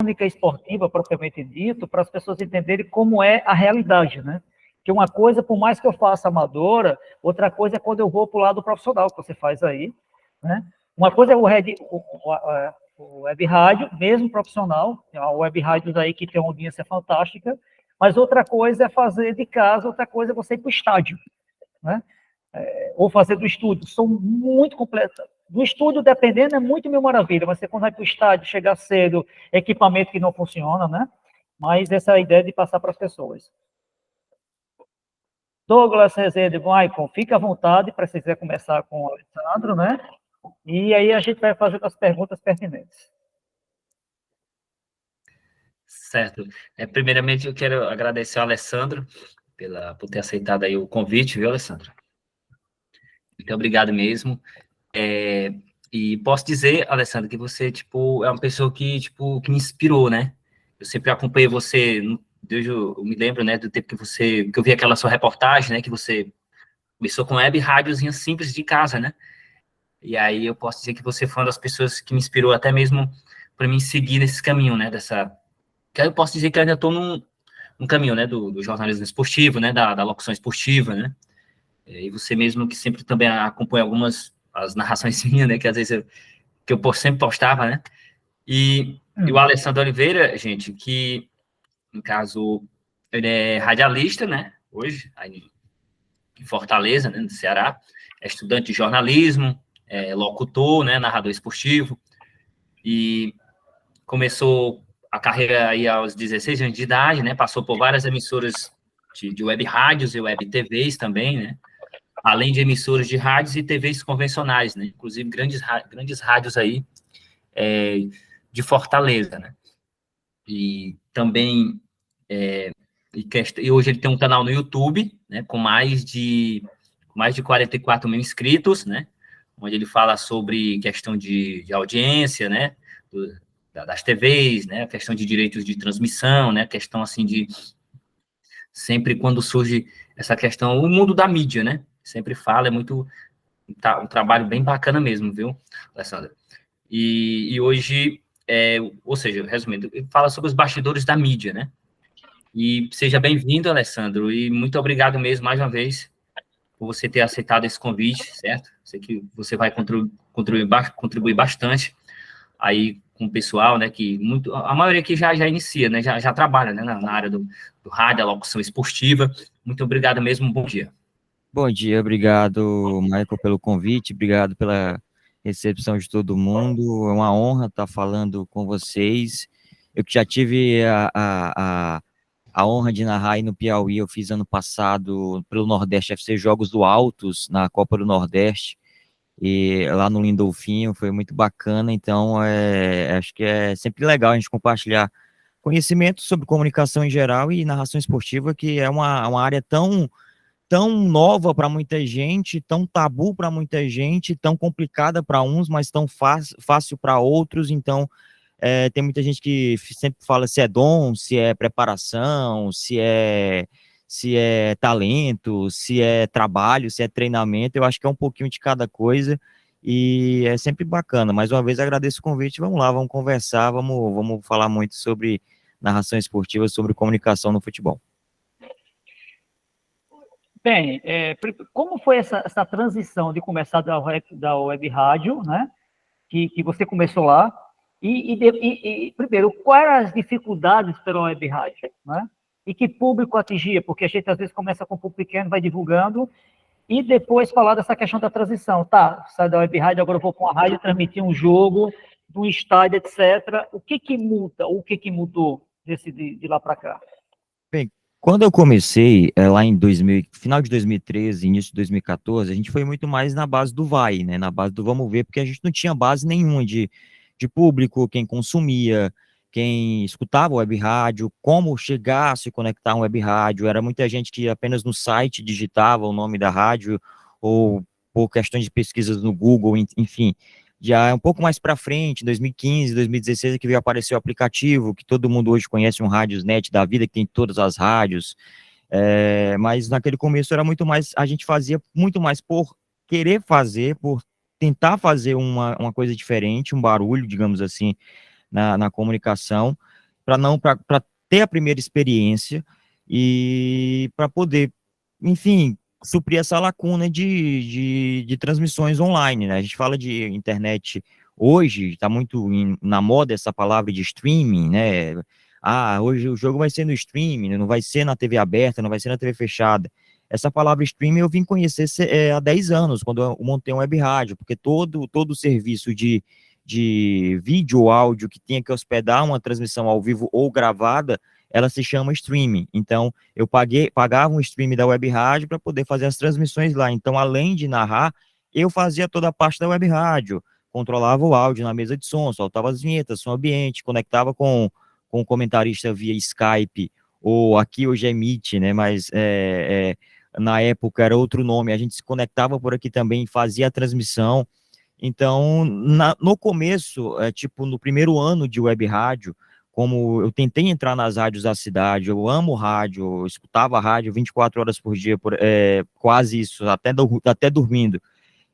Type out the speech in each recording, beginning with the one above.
crônica esportiva, propriamente dito, para as pessoas entenderem como é a realidade, né? Que uma coisa, por mais que eu faça amadora, outra coisa é quando eu vou para o lado profissional, que você faz aí, né? Uma coisa é o web rádio, mesmo profissional, tem web rádios aí que tem uma audiência fantástica, mas outra coisa é fazer de casa, outra coisa é você ir para o estádio, né? Ou fazer do estúdio, são muito completas. Do estúdio, dependendo, é muito mil maravilha, você quando vai para o estádio, chegar cedo, equipamento que não funciona, né? Mas essa é a ideia de passar para as pessoas. Douglas Rezende, Maicon, fica à vontade para se quiser começar com o Alessandro, né? E aí a gente vai fazer as perguntas pertinentes. Certo. Primeiramente, eu quero agradecer ao Alessandro por ter aceitado aí o convite, viu, Alessandro? Muito obrigado mesmo. E posso dizer, Alessandro, que você, tipo, é uma pessoa que, tipo, que me inspirou, né? Eu sempre acompanhei você, desde eu me lembro, né, do tempo que eu vi aquela sua reportagem, né, que você começou com web rádiozinha simples de casa, né? E aí eu posso dizer que você foi uma das pessoas que me inspirou até mesmo para mim seguir nesse caminho, né, que eu posso dizer que eu ainda estou num caminho, né, do jornalismo esportivo, né, da locução esportiva, né? E você mesmo que sempre também acompanha as narrações minhas, né, que às vezes eu sempre postava, né? E o Alessandro Oliveira, gente, que, no caso, ele é radialista, né, hoje, aí em Fortaleza, né, no Ceará, é estudante de jornalismo, locutor, né, narrador esportivo, e começou a carreira aí aos 16 anos de idade, né, passou por várias emissoras de web rádios e web TVs também, né, além de emissoras de rádios e TVs convencionais, né, inclusive grandes rádios aí de Fortaleza, né, e também e hoje ele tem um canal no YouTube, né, com mais de 44 mil inscritos, né, onde ele fala sobre questão de audiência, né, das TVs, né, questão de direitos de transmissão, né, questão assim de sempre quando surge essa questão, o mundo da mídia, né, sempre fala, é muito um trabalho bem bacana mesmo, viu, Alessandra? E hoje, ou seja, resumindo, ele fala sobre os bastidores da mídia, né? E seja bem-vindo, Alessandro, e muito obrigado mesmo, mais uma vez, por você ter aceitado esse convite, certo? Sei que você vai contribuir bastante aí com o pessoal, né, que a maioria aqui já inicia, né, já trabalha, né, na área do rádio, a locução esportiva. Muito obrigado mesmo, bom dia. Bom dia, obrigado, Michael, pelo convite, obrigado pela recepção de todo mundo, é uma honra estar falando com vocês. Eu que já tive a honra de narrar aí no Piauí, eu fiz ano passado pelo Nordeste FC Jogos do Altos, na Copa do Nordeste, e lá no Lindolfinho, foi muito bacana, então acho que é sempre legal a gente compartilhar conhecimento sobre comunicação em geral e narração esportiva, que é uma área tão nova para muita gente, tão tabu para muita gente, tão complicada para uns, mas tão fácil para outros. Então, tem muita gente que sempre fala se é dom, se é preparação, se é talento, se é trabalho, se é treinamento. Eu acho que é um pouquinho de cada coisa e é sempre bacana. Mais uma vez, agradeço o convite. Vamos lá, vamos conversar, vamos falar muito sobre narração esportiva, sobre comunicação no futebol. Bem, como foi essa transição de começar da web rádio, né? Que você começou lá, primeiro, quais eram as dificuldades pela web rádio, né? E que público atingia? Porque a gente às vezes começa com um público pequeno, vai divulgando, e depois falar dessa questão da transição. Tá, sai da web rádio, agora eu vou para uma rádio transmitir um jogo, do estádio, etc. O que muda, ou o que mudou de lá para cá? Bem, quando eu comecei, lá em final de 2013, início de 2014, a gente foi muito mais na base do vai, né? Na base do vamos ver, porque a gente não tinha base nenhuma de público, quem consumia, quem escutava web rádio, como chegar a se conectar a um web rádio. Era muita gente que apenas no site digitava o nome da rádio, ou por questões de pesquisas no Google, enfim. Já é um pouco mais para frente, 2015, 2016, que veio aparecer o aplicativo, que todo mundo hoje conhece, um Radiosnet da vida, que tem todas as rádios, mas naquele começo era muito mais, a gente fazia muito mais por querer fazer, por tentar fazer uma coisa diferente, um barulho, digamos assim, na comunicação, para ter a primeira experiência e para poder, enfim, suprir essa lacuna de transmissões online, né? A gente fala de internet hoje, está muito na moda essa palavra de streaming, né? Hoje o jogo vai ser no streaming, não vai ser na TV aberta, não vai ser na TV fechada. Essa palavra streaming eu vim conhecer há 10 anos, quando eu montei um web rádio, porque todo o serviço de vídeo ou áudio que tinha que hospedar uma transmissão ao vivo ou gravada, ela se chama streaming. Então, eu pagava um streaming da web rádio para poder fazer as transmissões lá. Então, além de narrar, eu fazia toda a parte da web rádio, controlava o áudio na mesa de som, soltava as vinhetas, som ambiente, conectava com o comentarista via Skype, ou aqui hoje é Meet, né? Mas na época era outro nome. A gente se conectava por aqui também, fazia a transmissão. Então, no começo, tipo, no primeiro ano de web rádio, como eu tentei entrar nas rádios da cidade, eu amo rádio, eu escutava rádio 24 horas por dia, quase isso, até dormindo,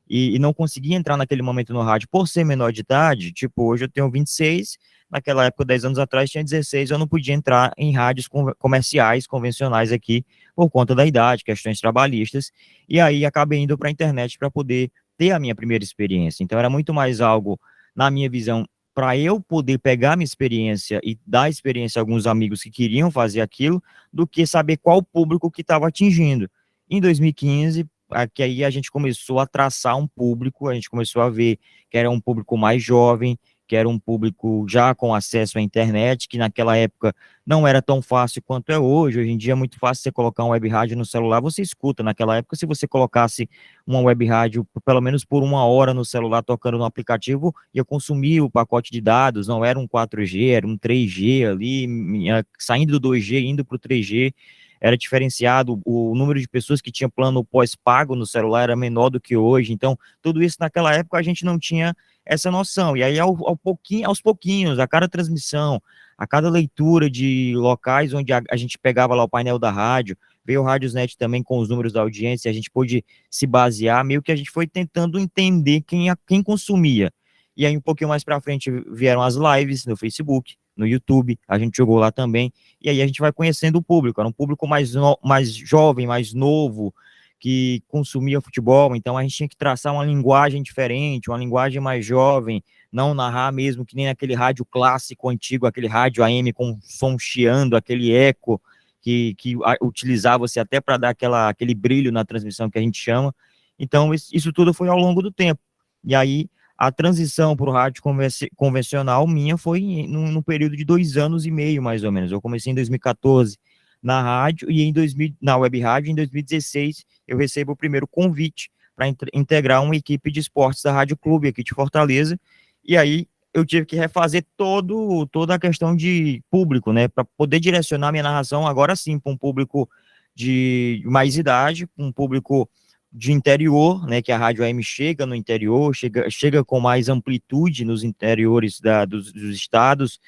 e não conseguia entrar naquele momento no rádio por ser menor de idade. Tipo, hoje eu tenho 26, naquela época, 10 anos atrás, tinha 16, eu não podia entrar em rádios comerciais, convencionais aqui, por conta da idade, questões trabalhistas, e aí acabei indo para a internet para poder ter a minha primeira experiência. Então, era muito mais algo, na minha visão, para eu poder pegar minha experiência e dar experiência a alguns amigos que queriam fazer aquilo, do que saber qual público que estava atingindo. Em 2015, que aí a gente começou a traçar um público, a gente começou a ver que era um público mais jovem, que era um público já com acesso à internet, que naquela época não era tão fácil quanto é hoje. Hoje em dia é muito fácil você colocar uma web rádio no celular, você escuta. Naquela época, se você colocasse uma web rádio, pelo menos por 1 hora no celular, tocando no aplicativo, ia consumir o pacote de dados, não era um 4G, era um 3G ali, saindo do 2G, indo para o 3G, era diferenciado, o número de pessoas que tinha plano pós-pago no celular era menor do que hoje. Então, tudo isso naquela época a gente não tinha essa noção. E aí, aos pouquinhos, a cada transmissão, a cada leitura de locais onde a gente pegava lá o painel da rádio, veio o Radiosnet também com os números da audiência, a gente pôde se basear, meio que a gente foi tentando entender quem consumia. E aí, um pouquinho mais para frente, vieram as lives no Facebook, no YouTube, a gente jogou lá também, e aí a gente vai conhecendo o público. Era um público mais jovem, mais novo, que consumia futebol. Então a gente tinha que traçar uma linguagem diferente, uma linguagem mais jovem, não narrar mesmo que nem aquele rádio clássico antigo, aquele rádio AM com som chiando, aquele eco que utilizava-se até para dar aquele brilho na transmissão que a gente chama. Então isso tudo foi ao longo do tempo. E aí a transição para o rádio convencional minha foi no período de 2 anos e meio, mais ou menos. Eu comecei em 2014 na rádio e na web rádio. Em 2016 eu recebo o primeiro convite para integrar uma equipe de esportes da Rádio Clube aqui de Fortaleza, e aí eu tive que refazer toda a questão de público, né, para poder direcionar minha narração agora sim para um público de mais idade, um público de interior, né, que a Rádio AM chega no interior, chega com mais amplitude nos interiores dos estados,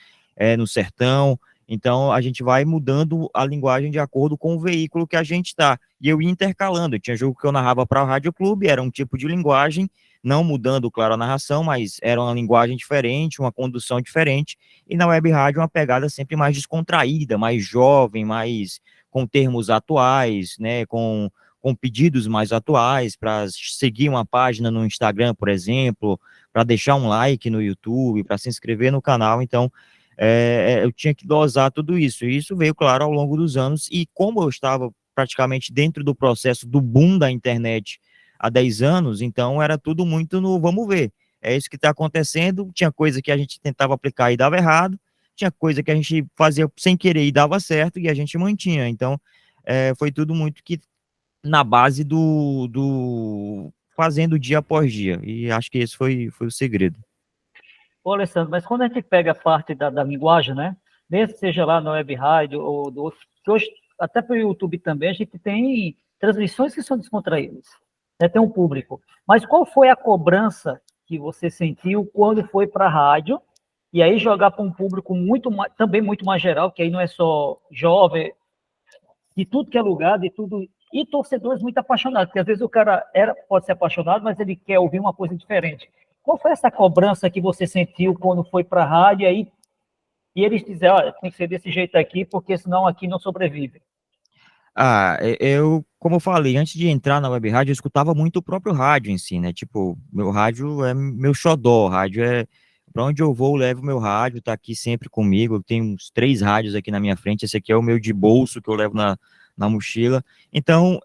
no sertão. Então, a gente vai mudando a linguagem de acordo com o veículo que a gente está. E eu ia intercalando. Eu tinha jogo que eu narrava para o Rádio Clube, era um tipo de linguagem, não mudando, claro, a narração, mas era uma linguagem diferente, uma condução diferente. E na web rádio, uma pegada sempre mais descontraída, mais jovem, mais com termos atuais, né, com pedidos mais atuais, para seguir uma página no Instagram, por exemplo, para deixar um like no YouTube, para se inscrever no canal. Então, eu tinha que dosar tudo isso, e isso veio, claro, ao longo dos anos, e como eu estava praticamente dentro do processo do boom da internet há 10 anos, então era tudo muito no vamos ver, é isso que está acontecendo. Tinha coisa que a gente tentava aplicar e dava errado, tinha coisa que a gente fazia sem querer e dava certo, e a gente mantinha. Então, foi tudo muito que na base do fazendo dia após dia, e acho que esse foi o segredo. Ô, Alessandro, mas quando a gente pega a parte da linguagem, né, mesmo que seja lá no web rádio ou do outro, que hoje, até pelo YouTube também, a gente tem transmissões que são descontraídas, né, tem um público. Mas qual foi a cobrança que você sentiu quando foi para a rádio, e aí jogar para um público também muito mais geral, que aí não é só jovem, de tudo que é lugar, de tudo, e torcedores muito apaixonados, porque às vezes o cara pode ser apaixonado, mas ele quer ouvir uma coisa diferente. Qual foi essa cobrança que você sentiu quando foi para a rádio, e aí e eles dizem, olha, tem que ser desse jeito aqui, porque senão aqui não sobrevive. Como eu falei, antes de entrar na web rádio, eu escutava muito o próprio rádio em si, né? Tipo, meu rádio é meu xodó, rádio é para onde eu vou, eu levo meu rádio, tá aqui sempre comigo. Eu tenho uns 3 rádios aqui na minha frente, esse aqui é o meu de bolso que eu levo na mochila. Então,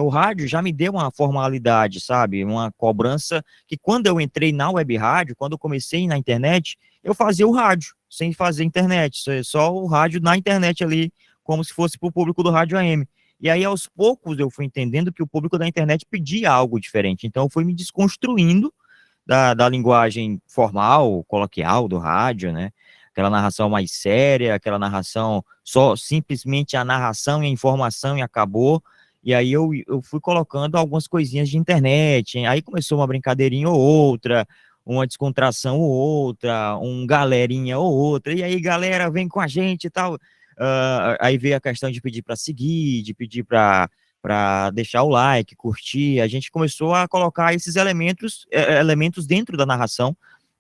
o rádio já me deu uma formalidade, sabe? Uma cobrança que quando eu entrei na web rádio, quando eu comecei na internet, eu fazia o rádio, sem fazer internet, só o rádio na internet ali, como se fosse para o público do rádio AM. E aí, aos poucos, eu fui entendendo que o público da internet pedia algo diferente. Então, eu fui me desconstruindo da linguagem formal, coloquial do rádio, né? Aquela narração mais séria, aquela narração só simplesmente a narração e a informação e acabou. E aí eu fui colocando algumas coisinhas de internet. Aí começou uma brincadeirinha ou outra, uma descontração ou outra, um galerinha ou outra. E aí, galera, vem com a gente e tal. Aí veio a questão de pedir para seguir, de pedir para deixar o like, curtir. A gente começou a colocar esses elementos dentro da narração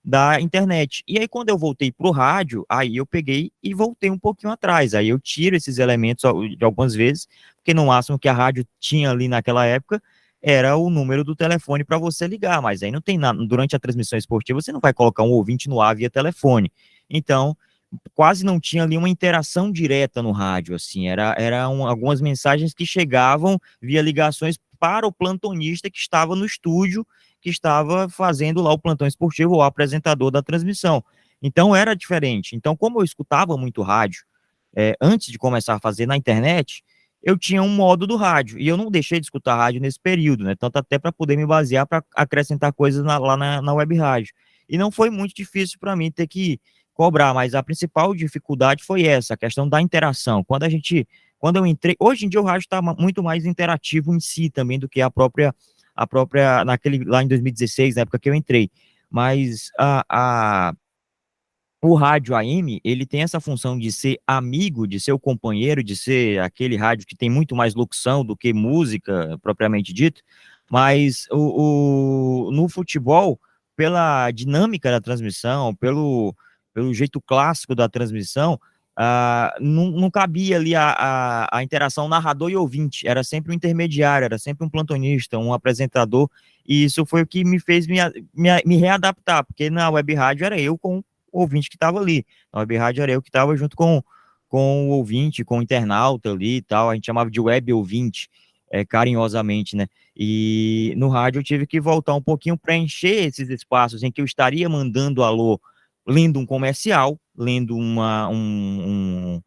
da internet. E aí, quando eu voltei para o rádio, aí eu peguei e voltei um pouquinho atrás. Aí eu tiro esses elementos de algumas vezes, porque no máximo que a rádio tinha ali naquela época era o número do telefone para você ligar, mas aí não tem nada. Durante a transmissão esportiva, você não vai colocar um ouvinte no ar via telefone. Então, quase não tinha ali uma interação direta no rádio, assim, eram algumas mensagens que chegavam via ligações para o plantonista que estava no estúdio, que estava fazendo lá o plantão esportivo, ou o apresentador da transmissão. Então era diferente. Então, como eu escutava muito rádio, antes de começar a fazer na internet, eu tinha um modo do rádio, e eu não deixei de escutar rádio nesse período, né, tanto até para poder me basear para acrescentar coisas lá na web rádio. E não foi muito difícil para mim ter que cobrar, mas a principal dificuldade foi essa, a questão da interação. Quando eu entrei, hoje em dia o rádio está muito mais interativo em si também do que a própria, lá em 2016, na época que eu entrei. Mas o rádio AM, ele tem essa função de ser amigo, de ser o companheiro, de ser aquele rádio que tem muito mais locução do que música, propriamente dito, mas no futebol, pela dinâmica da transmissão, pelo jeito clássico da transmissão, não cabia ali a interação narrador e ouvinte, era sempre um intermediário, era sempre um plantonista, um apresentador, e isso foi o que me fez me readaptar, porque na web rádio era eu com o ouvinte que estava ali, na web rádio era eu que estava junto com o ouvinte, com o internauta ali e tal, a gente chamava de web ouvinte, carinhosamente, né, e no rádio eu tive que voltar um pouquinho, preencher esses espaços em que eu estaria mandando alô, lendo um comercial, lendo um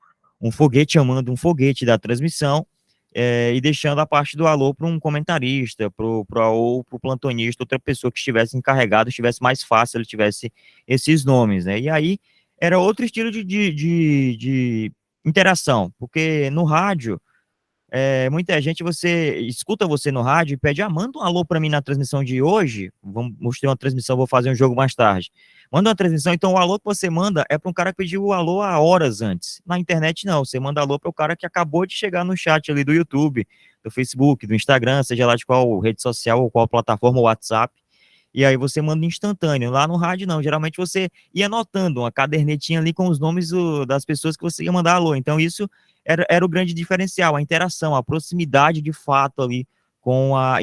foguete, chamando um foguete da transmissão, e deixando a parte do alô para um comentarista, ou para o plantonista, outra pessoa que estivesse encarregada, estivesse mais fácil, ele tivesse esses nomes, né? E aí era outro estilo de interação, porque no rádio, muita gente, você escuta você no rádio e pede, manda um alô para mim na transmissão de hoje, vamos mostrar uma transmissão, vou fazer um jogo mais tarde. Manda uma transmissão, então o alô que você manda é para um cara que pediu o alô há horas antes. Na internet não, você manda alô para o cara que acabou de chegar no chat ali do YouTube, do Facebook, do Instagram, seja lá de qual rede social ou qual plataforma, WhatsApp, e aí você manda instantâneo. Lá no rádio não, geralmente você ia anotando uma cadernetinha ali com os nomes das pessoas que você ia mandar alô, então isso era o grande diferencial, a interação, a proximidade de fato ali com a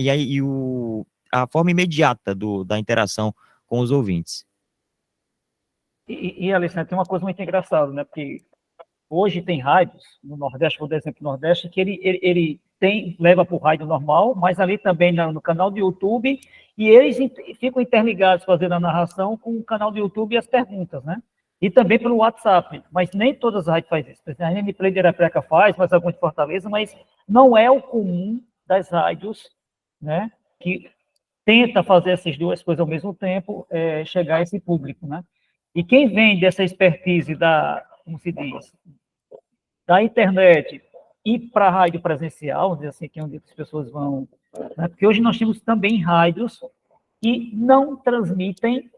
forma imediata da interação com os ouvintes. E Alessandro, tem uma coisa muito engraçada, né? Porque hoje tem rádios no Nordeste, vou dar exemplo no Nordeste, que ele leva para o rádio normal, mas ali também no canal do YouTube, e eles ficam interligados fazendo a narração com o canal do YouTube e as perguntas, né? E também pelo WhatsApp, mas nem todas as rádios fazem isso. Por exemplo, a NP de Arapiraca faz, mas algumas de Fortaleza, mas não é o comum das rádios, né? Que tenta fazer essas duas coisas ao mesmo tempo, chegar a esse público, né? E quem vem dessa expertise como se diz, da internet e para a rádio presencial, vamos dizer assim, que é onde as pessoas vão, né? Porque hoje nós temos também rádios que não transmitem,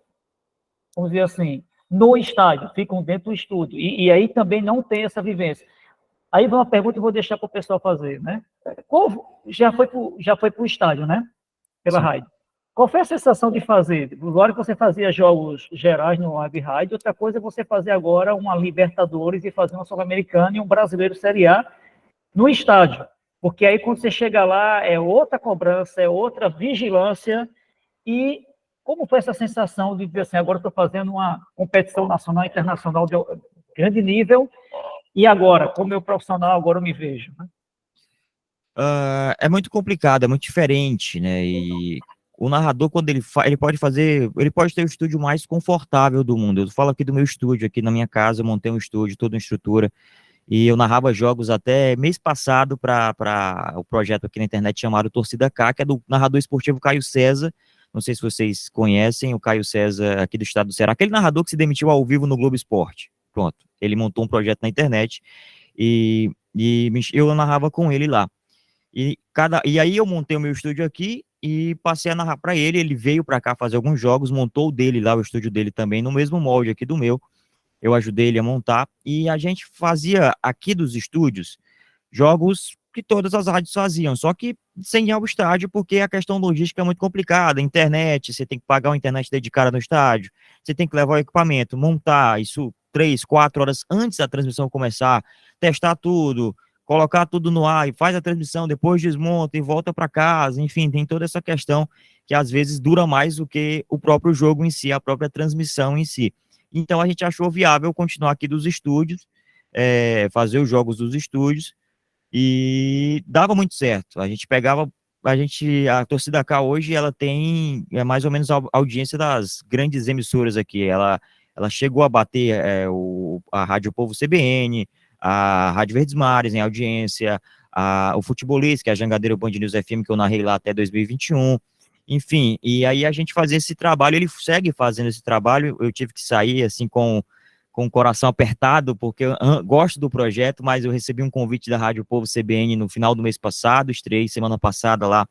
vamos dizer assim, no estádio, ficam dentro do estúdio, e aí também não tem essa vivência. Aí vem uma pergunta que eu vou deixar para o pessoal fazer, né? Já foi para o estádio, né? Pela rádio. Qual foi a sensação de fazer? Agora que você fazia jogos gerais no Web Rádio, outra coisa é você fazer agora uma Libertadores e fazer uma Sul-Americana e um Brasileiro Série A no estádio. Porque aí quando você chega lá é outra cobrança, é outra vigilância. E como foi essa sensação de dizer assim, agora estou fazendo uma competição nacional e internacional de grande nível e agora, como eu profissional, agora eu me vejo, né? É muito complicado, é muito diferente, né? E o narrador, quando ele pode ter o estúdio mais confortável do mundo. Eu falo aqui do meu estúdio, aqui na minha casa, eu montei um estúdio, toda uma estrutura, e eu narrava jogos até mês passado para o projeto aqui na internet chamado Torcida K, que é do narrador esportivo Caio César. Não sei se vocês conhecem o Caio César aqui do estado do Ceará, aquele narrador que se demitiu ao vivo no Globo Esporte. Pronto, ele montou um projeto na internet e eu narrava com ele lá. E aí eu montei o meu estúdio aqui e passei a narrar para ele. Ele veio para cá fazer alguns jogos, montou o dele lá, o estúdio dele também, no mesmo molde aqui do meu. Eu ajudei ele a montar e a gente fazia aqui dos estúdios jogos que todas as rádios faziam, só que sem ir ao estádio, porque a questão logística é muito complicada. Internet, você tem que pagar uma internet dedicada no estádio, você tem que levar o equipamento, montar isso 3, 4 horas antes da transmissão começar, testar tudo, colocar tudo no ar e faz a transmissão, depois desmonta e volta para casa. Enfim, tem toda essa questão que às vezes dura mais do que o próprio jogo em si, a própria transmissão em si. Então a gente achou viável continuar aqui dos estúdios, fazer os jogos dos estúdios, e dava muito certo. A Torcida K hoje, ela tem mais ou menos a audiência das grandes emissoras aqui. Ela chegou a bater a Rádio Povo CBN, a Rádio Verdes Mares em audiência, o Futebolês, que é a Jangadeiro Band News FM, que eu narrei lá até 2021. Enfim, e aí a gente fazia esse trabalho, ele segue fazendo esse trabalho. Eu tive que sair assim com o coração apertado, porque eu gosto do projeto, mas eu recebi um convite da Rádio Povo CBN no final do mês passado, estreiei semana passada lá,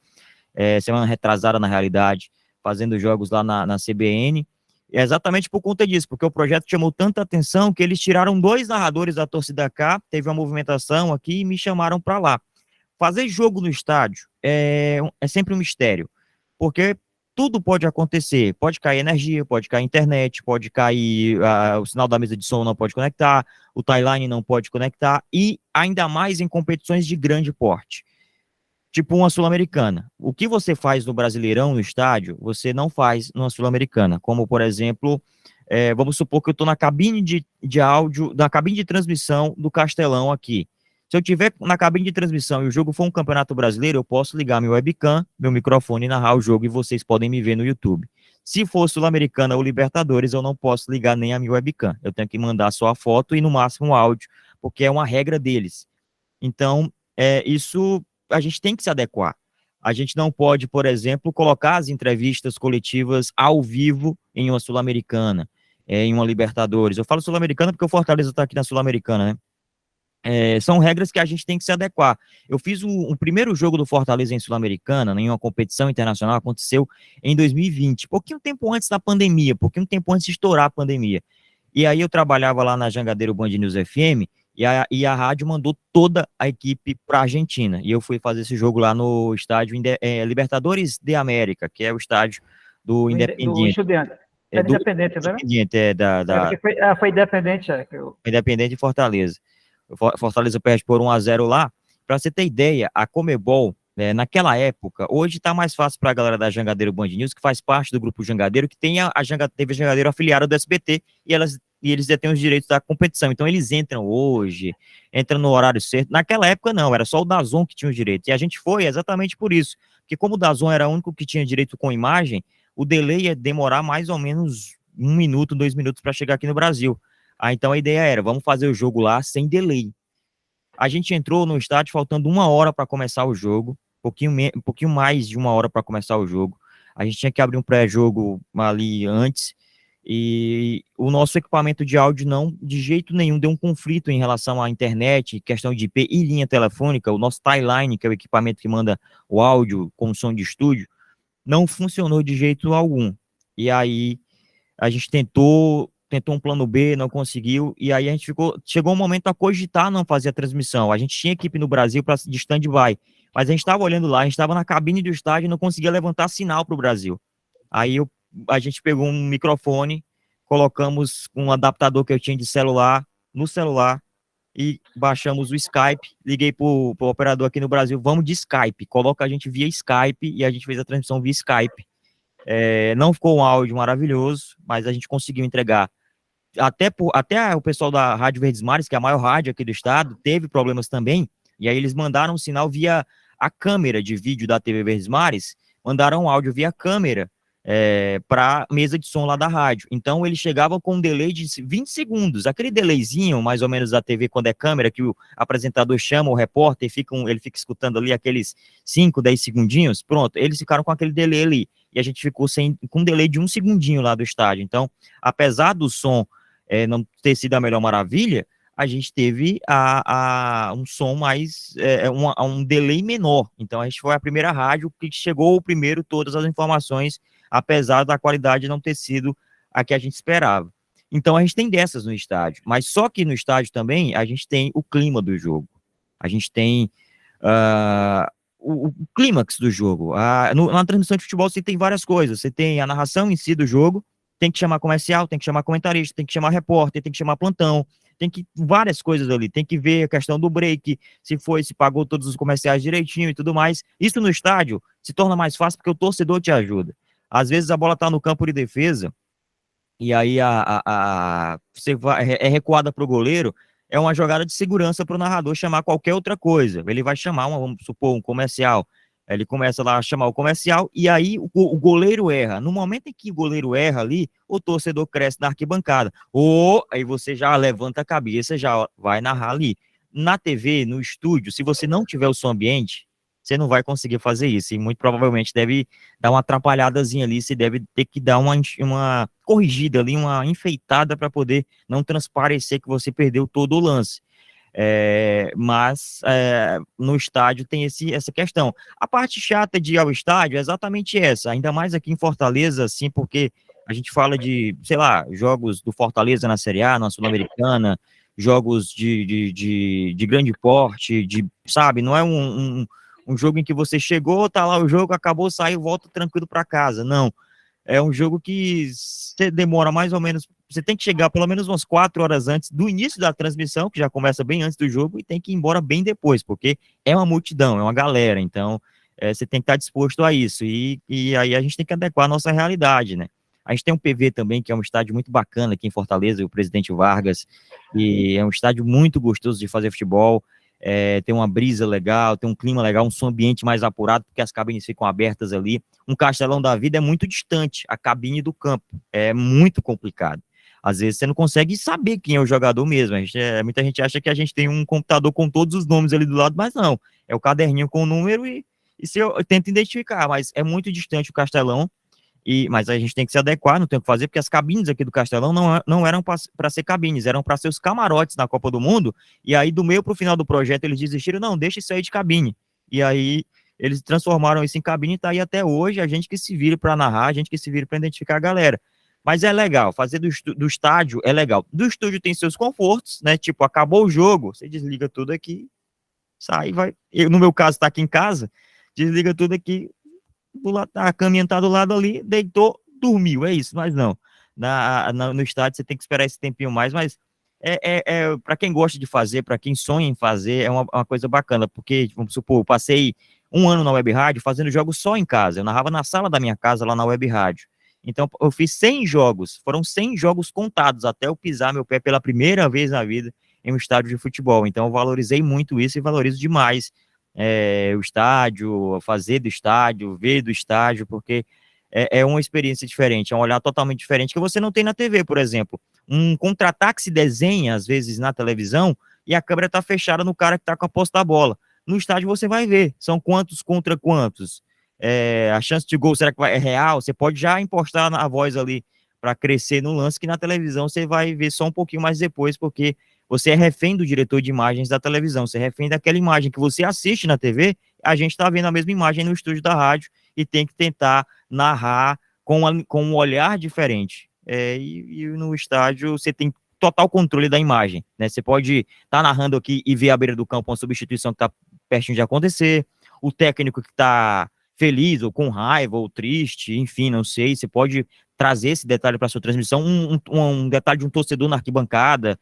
semana retrasada na realidade, fazendo jogos lá na CBN, é exatamente por conta disso, porque o projeto chamou tanta atenção que eles tiraram 2 narradores da Torcida K, teve uma movimentação aqui e me chamaram para lá. Fazer jogo no estádio é sempre um mistério, porque tudo pode acontecer, pode cair energia, pode cair internet, pode cair o sinal da mesa de som não pode conectar, o timeline não pode conectar, e ainda mais em competições de grande porte, tipo uma Sul-Americana. O que você faz no Brasileirão, no estádio, você não faz numa Sul-Americana, como por exemplo, vamos supor que eu estou na cabine de áudio, na cabine de transmissão do Castelão aqui. Se eu tiver na cabine de transmissão e o jogo for um campeonato brasileiro, eu posso ligar meu webcam, meu microfone e narrar o jogo e vocês podem me ver no YouTube. Se for Sul-Americana ou Libertadores, eu não posso ligar nem a minha webcam. Eu tenho que mandar só a foto e no máximo o áudio, porque é uma regra deles. Então, isso a gente tem que se adequar. A gente não pode, por exemplo, colocar as entrevistas coletivas ao vivo em uma Sul-Americana, em uma Libertadores. Eu falo Sul-Americana porque o Fortaleza está aqui na Sul-Americana, né? São regras que a gente tem que se adequar. Eu fiz o primeiro jogo do Fortaleza em Sul-Americana, em uma competição internacional, aconteceu em 2020, pouquinho tempo antes da pandemia, pouquinho tempo antes de estourar a pandemia. E aí eu trabalhava lá na Jangadeiro Band News FM, e a rádio mandou toda a equipe para a Argentina, e eu fui fazer esse jogo lá no estádio Libertadores de América, que é o estádio do Independiente. Do Independente, né? Independente, foi Independente. Independente de Fortaleza. Fortaleza perde por 1-0 lá. Para você ter ideia, a Comebol, naquela época, hoje está mais fácil para a galera da Jangadeiro Band News, que faz parte do grupo Jangadeiro, que teve a Jangadeiro afiliada do SBT, e eles detêm os direitos da competição. Então eles entram hoje, entram no horário certo. Naquela época não, era só o DAZN que tinha os direitos. E a gente foi exatamente por isso, porque como o DAZN era o único que tinha direito com imagem, o delay ia demorar mais ou menos 1 minuto, 2 minutos para chegar aqui no Brasil. Então a ideia era, vamos fazer o jogo lá sem delay. A gente entrou no estádio faltando 1 hora para começar o jogo, um pouquinho mais de 1 hora para começar o jogo. A gente tinha que abrir um pré-jogo ali antes, e o nosso equipamento de áudio não, de jeito nenhum, deu um conflito em relação à internet, questão de IP e linha telefônica. O nosso timeline, que é o equipamento que manda o áudio com som de estúdio, não funcionou de jeito algum. E aí a gente tentou um plano B, não conseguiu, e aí a gente chegou um momento a cogitar não fazer a transmissão. A gente tinha equipe no Brasil de stand-by, mas a gente estava olhando lá, a gente estava na cabine do estádio e não conseguia levantar sinal para o Brasil. Aí a gente pegou um microfone, colocamos um adaptador que eu tinha de celular no celular e baixamos o Skype. Liguei pro operador aqui no Brasil, vamos de Skype, coloca a gente via Skype e a gente fez a transmissão via Skype. Não ficou um áudio maravilhoso, mas a gente conseguiu entregar. Até o pessoal da Rádio Verdes Mares, que é a maior rádio aqui do estado, teve problemas também, e aí eles mandaram um sinal via a câmera de vídeo da TV Verdes Mares, mandaram um áudio via câmera para mesa de som lá da rádio. Então eles chegavam com um delay de 20 segundos, aquele delayzinho mais ou menos da TV quando é câmera, que o apresentador chama o repórter e ele fica escutando ali aqueles 5, 10 segundinhos, pronto, eles ficaram com aquele delay ali, e a gente ficou com um delay de 1 segundinho lá do estádio. Então, apesar do som não ter sido a melhor maravilha, a gente teve um som mais, um delay menor. Então, a gente foi a primeira rádio que chegou primeiro todas as informações, apesar da qualidade não ter sido a que a gente esperava. Então, a gente tem dessas no estádio. Mas só que no estádio também, a gente tem o clima do jogo. A gente tem o clímax do jogo. Na transmissão de futebol, você tem várias coisas. Você tem a narração em si do jogo, tem que chamar comercial, tem que chamar comentarista, tem que chamar repórter, tem que chamar plantão, várias coisas ali, tem que ver a questão do break, se pagou todos os comerciais direitinho e tudo mais. Isso no estádio se torna mais fácil porque o torcedor te ajuda. Às vezes a bola tá no campo de defesa e aí você é recuada pro goleiro, é uma jogada de segurança pro narrador chamar qualquer outra coisa. Ele vai chamar, vamos supor, um comercial. Ele começa lá a chamar o comercial e aí o goleiro erra. No momento em que o goleiro erra ali, o torcedor cresce na arquibancada. Aí você já levanta a cabeça, já vai narrar ali. Na TV, no estúdio, se você não tiver o som ambiente, você não vai conseguir fazer isso. E muito provavelmente deve dar uma atrapalhadazinha ali, você deve ter que dar uma corrigida ali, uma enfeitada para poder não transparecer que você perdeu todo o lance. Mas no estádio tem essa questão. A parte chata de ir ao estádio é exatamente essa, ainda mais aqui em Fortaleza, assim, porque a gente fala de, sei lá, jogos do Fortaleza na Série A, na Sul-Americana, jogos de grande porte, sabe, não é um jogo em que você chegou, tá lá o jogo, acabou, saiu, volta tranquilo para casa, não. É um jogo que você demora mais ou menos, você tem que chegar pelo menos umas 4 horas antes do início da transmissão, que já começa bem antes do jogo, e tem que ir embora bem depois, porque é uma multidão, é uma galera, então você tem que estar disposto a isso, e aí a gente tem que adequar a nossa realidade, né? A gente tem um PV também, que é um estádio muito bacana aqui em Fortaleza, o Presidente Vargas, e é um estádio muito gostoso de fazer futebol, tem uma brisa legal, tem um clima legal, um som ambiente mais apurado, porque as cabines ficam abertas ali. Um Castelão da Vida é muito distante, a cabine do campo, é muito complicado. Às vezes você não consegue saber quem é o jogador mesmo, muita gente acha que a gente tem um computador com todos os nomes ali do lado, mas não, é o caderninho com o número e eu tento identificar, mas é muito distante o Castelão, mas a gente tem que se adequar, não tem o que fazer, porque as cabines aqui do Castelão não eram para ser cabines, eram para ser os camarotes na Copa do Mundo, e aí do meio para o final do projeto eles desistiram, não, deixa isso aí de cabine, e aí eles transformaram isso em cabine e tá aí até hoje, a gente que se vira para narrar, a gente que se vira para identificar a galera. Mas é legal, fazer do estádio é legal. Do estúdio tem seus confortos, né, tipo, acabou o jogo, você desliga tudo aqui, sai, vai, no meu caso tá aqui em casa, desliga tudo aqui, a caminha tá do lado ali, deitou, dormiu, é isso, mas não. No estádio você tem que esperar esse tempinho mais, mas para quem gosta de fazer, para quem sonha em fazer, é uma coisa bacana, porque, vamos supor, eu passei 1 ano na web rádio fazendo jogos só em casa, eu narrava na sala da minha casa lá na web rádio. Então eu fiz 100 jogos, foram 100 jogos contados até eu pisar meu pé pela primeira vez na vida em um estádio de futebol. Então eu valorizei muito isso e valorizo demais o estádio, fazer do estádio, ver do estádio, porque é uma experiência diferente, é um olhar totalmente diferente que você não tem na TV, por exemplo. Um contra-ataque se desenha, às vezes, na televisão, e a câmera está fechada no cara que está com a posse da bola. No estádio você vai ver, são quantos contra quantos. A chance de gol, será que é real? Você pode já impostar a voz ali para crescer no lance, que na televisão você vai ver só um pouquinho mais depois, porque você é refém do diretor de imagens da televisão, você é refém daquela imagem que você assiste na TV, a gente está vendo a mesma imagem no estúdio da rádio e tem que tentar narrar com um olhar diferente. E no estádio você tem total controle da imagem, né? Você pode estar narrando aqui e ver à beira do campo uma substituição que está pertinho de acontecer, o técnico que está feliz, ou com raiva, ou triste, enfim, não sei, você pode trazer esse detalhe para sua transmissão, um detalhe de um torcedor na arquibancada,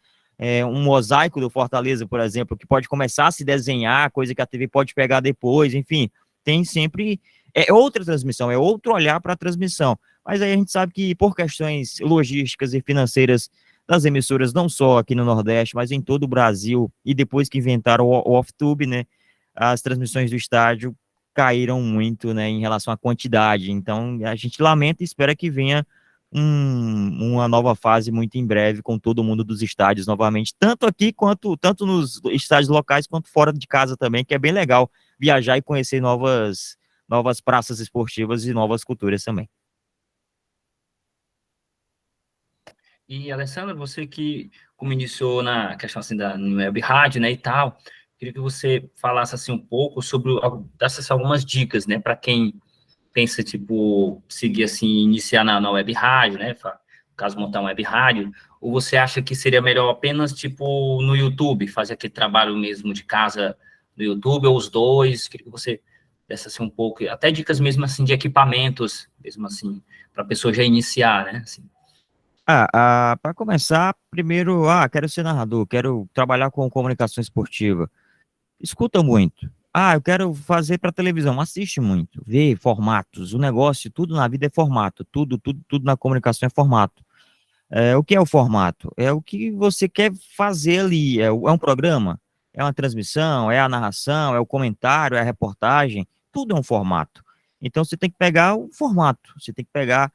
um mosaico do Fortaleza, por exemplo, que pode começar a se desenhar, coisa que a TV pode pegar depois, enfim, tem sempre, outra transmissão, é outro olhar para a transmissão, mas aí a gente sabe que por questões logísticas e financeiras das emissoras, não só aqui no Nordeste, mas em todo o Brasil, e depois que inventaram o off-tube, né, as transmissões do estádio caíram muito, né, em relação à quantidade. Então, a gente lamenta e espera que venha uma nova fase muito em breve com todo mundo dos estádios novamente, tanto aqui quanto tanto nos estádios locais quanto fora de casa também, que é bem legal viajar e conhecer novas praças esportivas e novas culturas também. E, Alessandro, você que, como iniciou na questão assim no web rádio, né, e tal, queria que você falasse assim um pouco sobre, dessas algumas dicas, né, para quem pensa, tipo, seguir assim, iniciar na web rádio, né, no caso, montar uma web rádio, ou você acha que seria melhor apenas, tipo, no YouTube, fazer aquele trabalho mesmo de casa no YouTube, ou os dois, queria que você desse assim um pouco, até dicas mesmo assim de equipamentos, mesmo assim, para a pessoa já iniciar, né, assim. Para começar, primeiro, quero ser narrador, quero trabalhar com comunicação esportiva. Escuta muito. Eu quero fazer para televisão, assiste muito, vê formatos. O negócio, tudo na vida é formato, tudo na comunicação é formato. O que é o formato? É o que você quer fazer ali. É um programa, é uma transmissão, é a narração, é o comentário, é a reportagem. Tudo é um formato. Então você tem que pegar o formato, você tem que pegar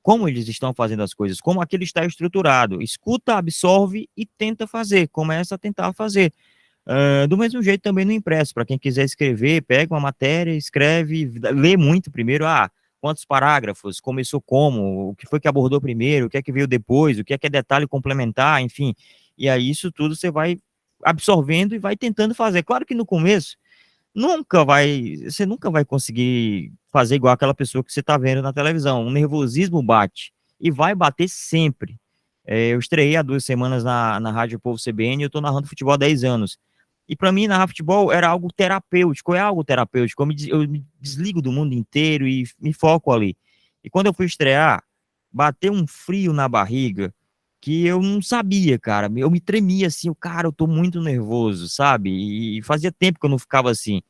como eles estão fazendo as coisas, como aquilo está estruturado. Escuta, absorve e tenta fazer. Começa a tentar fazer. Do mesmo jeito também no impresso, para quem quiser escrever, pega uma matéria, escreve, lê muito primeiro, quantos parágrafos, começou como, o que foi que abordou primeiro, o que é que veio depois, o que é detalhe complementar, enfim, e aí isso tudo você vai absorvendo e vai tentando fazer. Claro que no começo, você nunca vai conseguir fazer igual aquela pessoa que você está vendo na televisão, o nervosismo bate, e vai bater sempre. Eu estreiei há 2 semanas na Rádio Povo CBN e eu estou narrando futebol há 10 anos. E para mim, narrar futebol era algo terapêutico, é algo terapêutico. Eu me desligo do mundo inteiro e me foco ali. E quando eu fui estrear, bateu um frio na barriga que eu não sabia, cara. Eu me tremia assim, cara, eu tô muito nervoso, sabe? E fazia tempo que eu não ficava assim.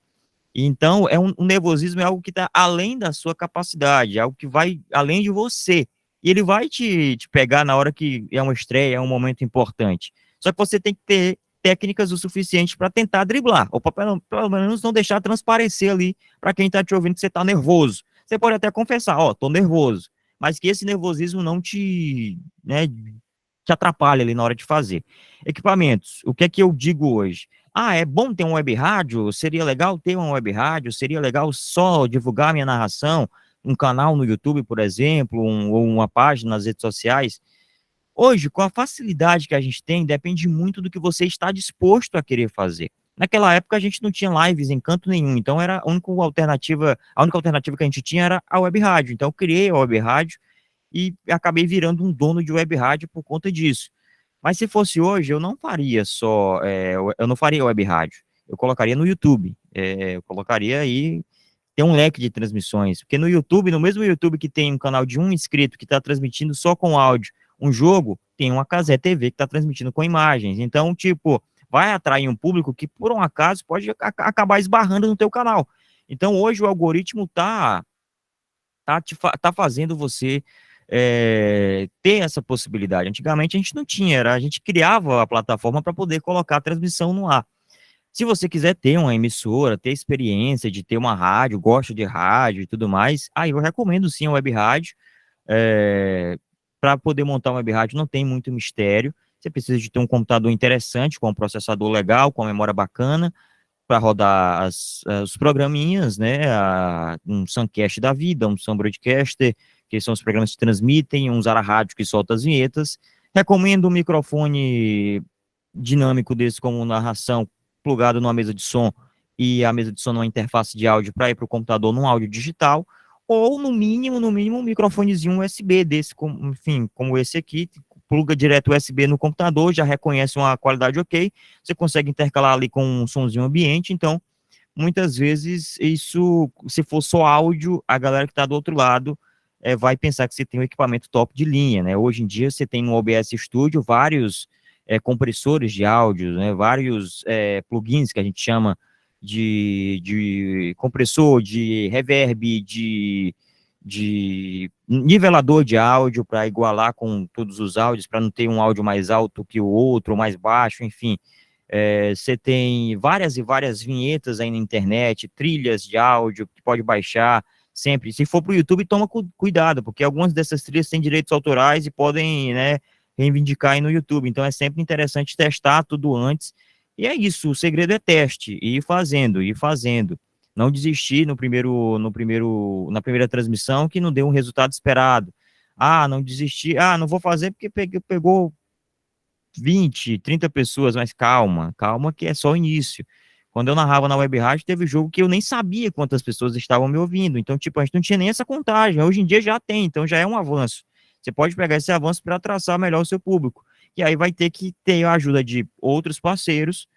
E então, um nervosismo é algo que está além da sua capacidade, é algo que vai além de você. E ele vai te pegar na hora que é uma estreia, é um momento importante. Só que você tem que ter técnicas o suficiente para tentar driblar, ou pra, pelo menos não deixar transparecer ali para quem está te ouvindo que você está nervoso. Você pode até confessar, tô nervoso, mas que esse nervosismo não né, te atrapalhe ali na hora de fazer. Equipamentos, o que é que eu digo hoje? É bom ter um web rádio? Seria legal ter uma web rádio? Seria legal só divulgar minha narração? Um canal no YouTube, por exemplo, ou uma página nas redes sociais? Hoje, com a facilidade que a gente tem, depende muito do que você está disposto a querer fazer. Naquela época a gente não tinha lives em canto nenhum, então era a única alternativa que a gente tinha era a web rádio. Então eu criei a web rádio e acabei virando um dono de web rádio por conta disso. Mas se fosse hoje, eu não faria eu não faria web rádio, eu colocaria no YouTube, eu colocaria aí, tem um leque de transmissões, porque no YouTube, no mesmo YouTube que tem um canal de um inscrito que está transmitindo só com áudio, um jogo, tem uma Cazé TV que está transmitindo com imagens, então, tipo, vai atrair um público que, por um acaso, pode acabar esbarrando no teu canal. Então, hoje o algoritmo tá fazendo você ter essa possibilidade. Antigamente a gente não tinha, a gente criava a plataforma para poder colocar a transmissão no ar. Se você quiser ter uma emissora, ter experiência de ter uma rádio, gosta de rádio e tudo mais, aí eu recomendo sim a web rádio. Para poder montar uma web rádio não tem muito mistério. Você precisa de ter um computador interessante, com um processador legal, com memória bacana, para rodar os programinhas, né? Um Suncast da vida, um Sun Broadcaster, que são os programas que transmitem, um Zara Rádio que solta as vinhetas. Recomendo um microfone dinâmico desse como narração, plugado numa mesa de som, e a mesa de som numa interface de áudio para ir para o computador num áudio digital, ou no mínimo, um microfonezinho USB desse, enfim, como esse aqui, pluga direto USB no computador, já reconhece uma qualidade ok, você consegue intercalar ali com um somzinho ambiente, então muitas vezes isso, se for só áudio, a galera que está do outro lado vai pensar que você tem um equipamento top de linha, né? Hoje em dia você tem no OBS Studio vários compressores de áudio, né? Vários plugins que a gente chama de compressor, de reverb, de nivelador de áudio para igualar com todos os áudios, para não ter um áudio mais alto que o outro, ou mais baixo, enfim. Você tem várias e várias vinhetas aí na internet, trilhas de áudio que pode baixar sempre. Se for para o YouTube, toma cuidado, porque algumas dessas trilhas têm direitos autorais e podem, né, reivindicar aí no YouTube. Então é sempre interessante testar tudo antes. E é isso, o segredo é teste, ir fazendo, ir fazendo. Não desistir na primeira transmissão que não deu um resultado esperado. Ah, não desistir. Ah, não vou fazer porque pegou 20, 30 pessoas, mas calma que é só o início. Quando eu narrava na web rádio, teve jogo que eu nem sabia quantas pessoas estavam me ouvindo. Então, tipo, a gente não tinha nem essa contagem. Hoje em dia já tem, então já é um avanço. Você pode pegar esse avanço para traçar melhor o seu público. E aí vai ter que ter a ajuda de outros parceiros,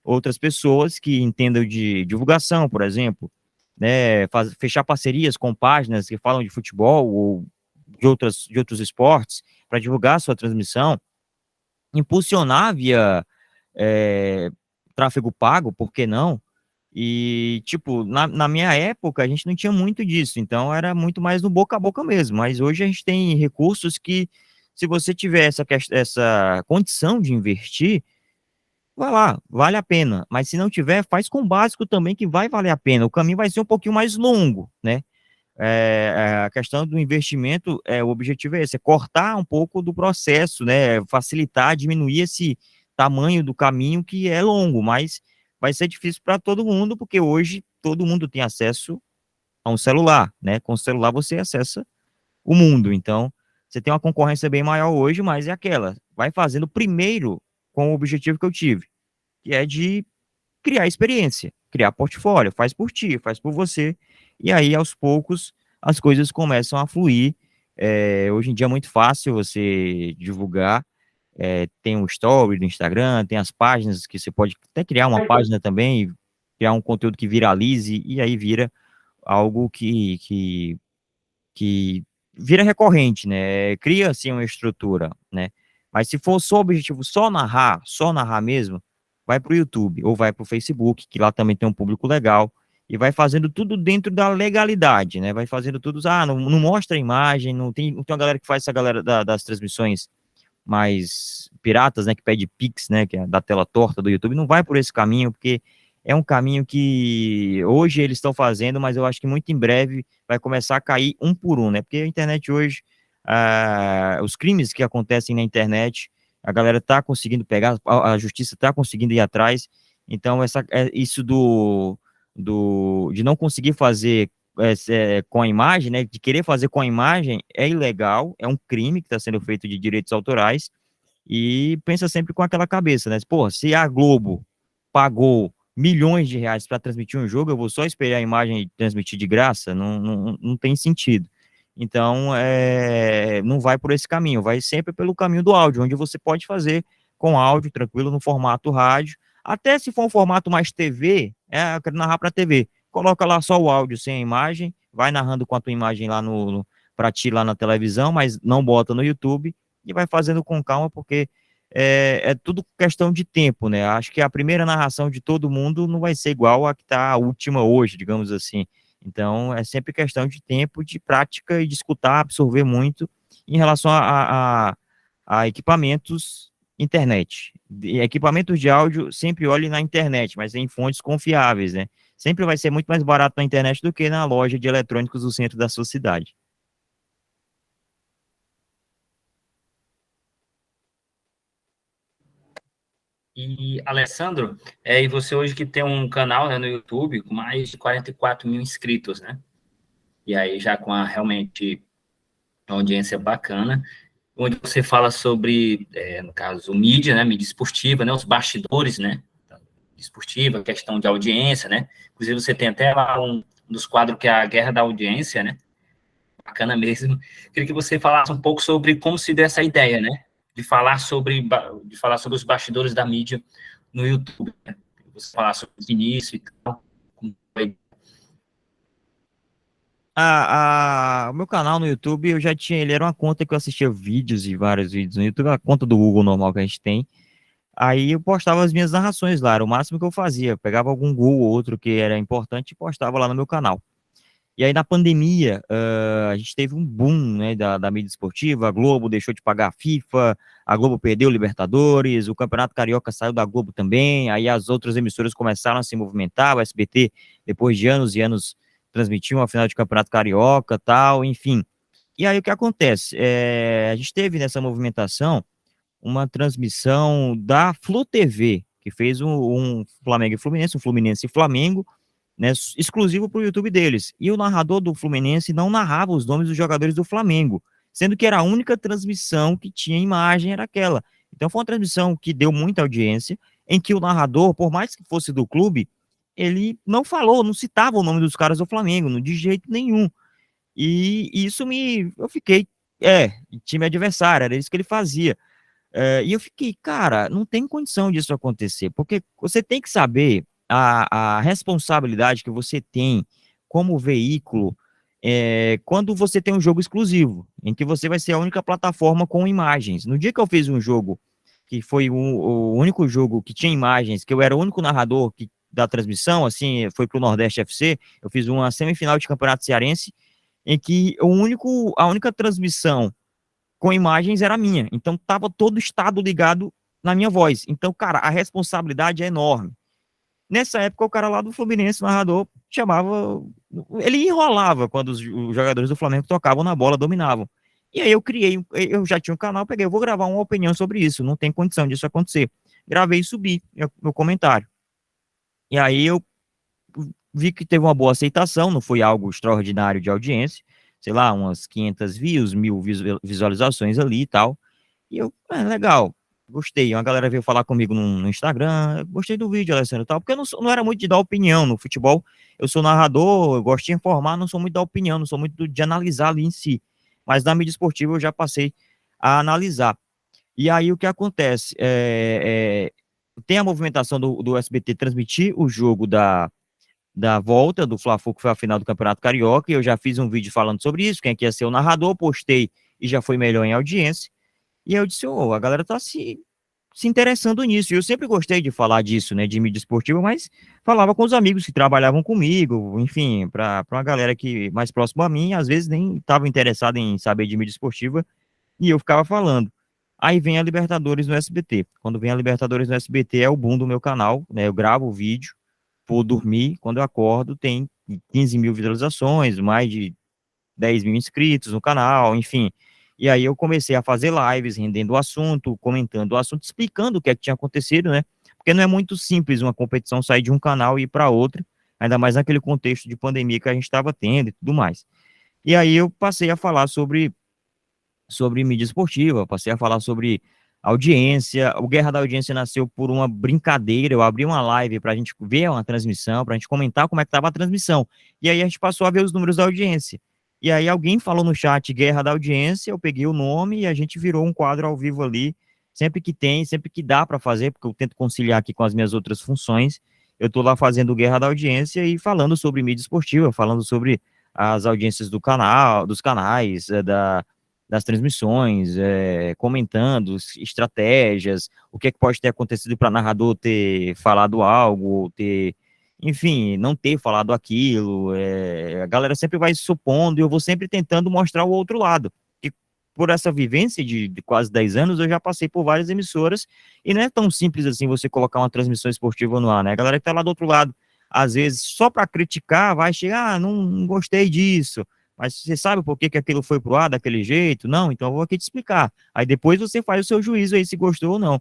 outras pessoas que entendam de divulgação, por exemplo, né, fechar parcerias com páginas que falam de futebol ou de outros esportes para divulgar a sua transmissão, impulsionar via tráfego pago, por que não? E, tipo, na minha época, a gente não tinha muito disso, então era muito mais no boca a boca mesmo, mas hoje a gente tem recursos que, se você tiver essa condição de investir, vai lá, vale a pena, mas se não tiver, faz com o básico também que vai valer a pena, o caminho vai ser um pouquinho mais longo, né? A questão do investimento, o objetivo é esse, é cortar um pouco do processo, né? Facilitar, diminuir esse tamanho do caminho que é longo, mas vai ser difícil para todo mundo, porque hoje todo mundo tem acesso a um celular, né? Com o celular você acessa o mundo, então você tem uma concorrência bem maior hoje, mas é aquela, vai fazendo primeiro com o objetivo que eu tive, que é de criar experiência, criar portfólio, faz por ti, faz por você, e aí aos poucos as coisas começam a fluir. Hoje em dia é muito fácil você divulgar, tem um story do Instagram, tem as páginas que você pode até criar uma página também, criar um conteúdo que viralize, e aí vira algo que vira recorrente, né? Cria assim uma estrutura, né? Mas se for só objetivo só narrar mesmo, vai para o YouTube ou vai para o Facebook, que lá também tem um público legal, e vai fazendo tudo dentro da legalidade, né? Vai fazendo tudo, não mostra a imagem, não tem uma galera que faz essa galera das transmissões mais piratas, né, que pede Pix, né, que é da tela torta do YouTube, não vai por esse caminho, porque é um caminho que hoje eles estão fazendo, mas eu acho que muito em breve vai começar a cair um por um, né, porque a internet hoje, os crimes que acontecem na internet, a galera tá conseguindo pegar, a justiça tá conseguindo ir atrás, então isso de não conseguir fazer com a imagem, né, de querer fazer com a imagem é ilegal, é um crime que está sendo feito de direitos autorais, e pensa sempre com aquela cabeça, né, pô, se a Globo pagou milhões de reais para transmitir um jogo, eu vou só esperar a imagem e transmitir de graça? Não tem sentido. Então, não vai por esse caminho, vai sempre pelo caminho do áudio, onde você pode fazer com áudio, tranquilo, no formato rádio, até se for um formato mais TV, eu quero narrar para TV, coloca lá só o áudio sem a imagem, vai narrando com a tua imagem lá para ti lá na televisão, mas não bota no YouTube, e vai fazendo com calma, porque é tudo questão de tempo, né? Acho que a primeira narração de todo mundo não vai ser igual a que está a última hoje, digamos assim. Então, é sempre questão de tempo, de prática e de escutar, absorver muito em relação a equipamentos internet. Equipamentos de áudio, sempre olhe na internet, mas em fontes confiáveis, né? Sempre vai ser muito mais barato na internet do que na loja de eletrônicos do centro da sua cidade. E, Alessandro, e você hoje que tem um canal, né, no YouTube com mais de 44 mil inscritos, né? E aí já com realmente uma audiência bacana, onde você fala sobre, no caso, mídia, né, mídia esportiva, né, os bastidores, né, esportiva, questão de audiência, né? Inclusive você tem até lá um dos quadros que é a Guerra da Audiência, né? Bacana mesmo. Queria que você falasse um pouco sobre como se deu essa ideia, né? De falar sobre os bastidores da mídia no YouTube, né? Você falar sobre o início e tal, como O meu canal no YouTube, eu já tinha, ele era uma conta que eu assistia vídeos e vários vídeos no YouTube, a conta do Google normal que a gente tem. Aí eu postava as minhas narrações lá, era o máximo que eu fazia. Eu pegava algum gol ou outro que era importante e postava lá no meu canal. E aí na pandemia, a gente teve um boom, né, da mídia esportiva, a Globo deixou de pagar a FIFA, a Globo perdeu o Libertadores, o Campeonato Carioca saiu da Globo também, aí as outras emissoras começaram a se movimentar, o SBT, depois de anos e anos, transmitiu uma final de Campeonato Carioca, tal, enfim. E aí o que acontece? A gente teve nessa movimentação uma transmissão da Flu TV, que fez um Flamengo e Fluminense, um Fluminense e Flamengo, né, exclusivo para o YouTube deles. E o narrador do Fluminense não narrava os nomes dos jogadores do Flamengo, sendo que era a única transmissão que tinha imagem, era aquela. Então foi uma transmissão que deu muita audiência, em que o narrador, por mais que fosse do clube, ele não falou, não citava o nome dos caras do Flamengo, de jeito nenhum. E isso eu fiquei, time adversário, era isso que ele fazia. E eu fiquei, cara, não tem condição disso acontecer, porque você tem que saber a responsabilidade que você tem como veículo quando você tem um jogo exclusivo, em que você vai ser a única plataforma com imagens. No dia que eu fiz um jogo, que foi o único jogo que tinha imagens, que eu era o único narrador da transmissão, assim, foi para o Nordeste FC, eu fiz uma semifinal de Campeonato Cearense, em que a única transmissão com imagens era minha. Então tava todo o estado ligado na minha voz. Então, cara, a responsabilidade é enorme. Nessa época, o cara lá do Fluminense, o narrador, chamava. Ele enrolava quando os jogadores do Flamengo tocavam na bola, dominavam. E aí eu já tinha um canal, peguei, eu vou gravar uma opinião sobre isso, não tem condição disso acontecer. Gravei e subi meu comentário. E aí eu vi que teve uma boa aceitação, não foi algo extraordinário de audiência, sei lá, umas 500 views, 1000 visualizações ali e tal. E eu, legal, gostei. Uma galera veio falar comigo no Instagram, gostei do vídeo, Alessandro, e tal, porque eu não era muito de dar opinião no futebol. Eu sou narrador, eu gosto de informar, não sou muito da opinião, não sou muito de analisar ali em si. Mas na mídia esportiva eu já passei a analisar. E aí o que acontece? Tem a movimentação do SBT transmitir o jogo da volta do Fla-Flu, que foi a final do Campeonato Carioca, e eu já fiz um vídeo falando sobre isso, quem é que ia ser o narrador, postei e já foi melhor em audiência. E aí eu disse, a galera tá se interessando nisso. E eu sempre gostei de falar disso, né, de mídia esportiva, mas falava com os amigos que trabalhavam comigo, enfim, para uma galera que mais próxima a mim, às vezes nem estava interessada em saber de mídia esportiva, e eu ficava falando. Aí vem a Libertadores no SBT. Quando vem a Libertadores no SBT é o boom do meu canal, né? Eu gravo o vídeo, vou dormir, quando eu acordo tem 15 mil visualizações, mais de 10 mil inscritos no canal, enfim. E aí eu comecei a fazer lives, rendendo o assunto, comentando o assunto, explicando o que é que tinha acontecido, né? Porque não é muito simples uma competição sair de um canal e ir para outro, ainda mais naquele contexto de pandemia que a gente estava tendo e tudo mais. E aí eu passei a falar sobre mídia esportiva, passei a falar sobre audiência. O Guerra da Audiência nasceu por uma brincadeira. Eu abri uma live para a gente ver uma transmissão, para a gente comentar como é que estava a transmissão. E aí a gente passou a ver os números da audiência. E aí alguém falou no chat Guerra da Audiência, eu peguei o nome e a gente virou um quadro ao vivo ali, sempre que tem, sempre que dá para fazer, porque eu tento conciliar aqui com as minhas outras funções. Eu estou lá fazendo Guerra da Audiência e falando sobre mídia esportiva, falando sobre as audiências do canal, dos canais, das transmissões, comentando estratégias, o que é que pode ter acontecido para narrador ter falado algo, enfim, não ter falado aquilo. A galera sempre vai supondo e eu vou sempre tentando mostrar o outro lado. E por essa vivência de quase 10 anos, eu já passei por várias emissoras e não é tão simples assim você colocar uma transmissão esportiva no ar, né? A galera que tá lá do outro lado, às vezes, só para criticar, vai chegar, não gostei disso. Mas você sabe por que aquilo foi pro ar daquele jeito? Não, então eu vou aqui te explicar. Aí depois você faz o seu juízo aí se gostou ou não.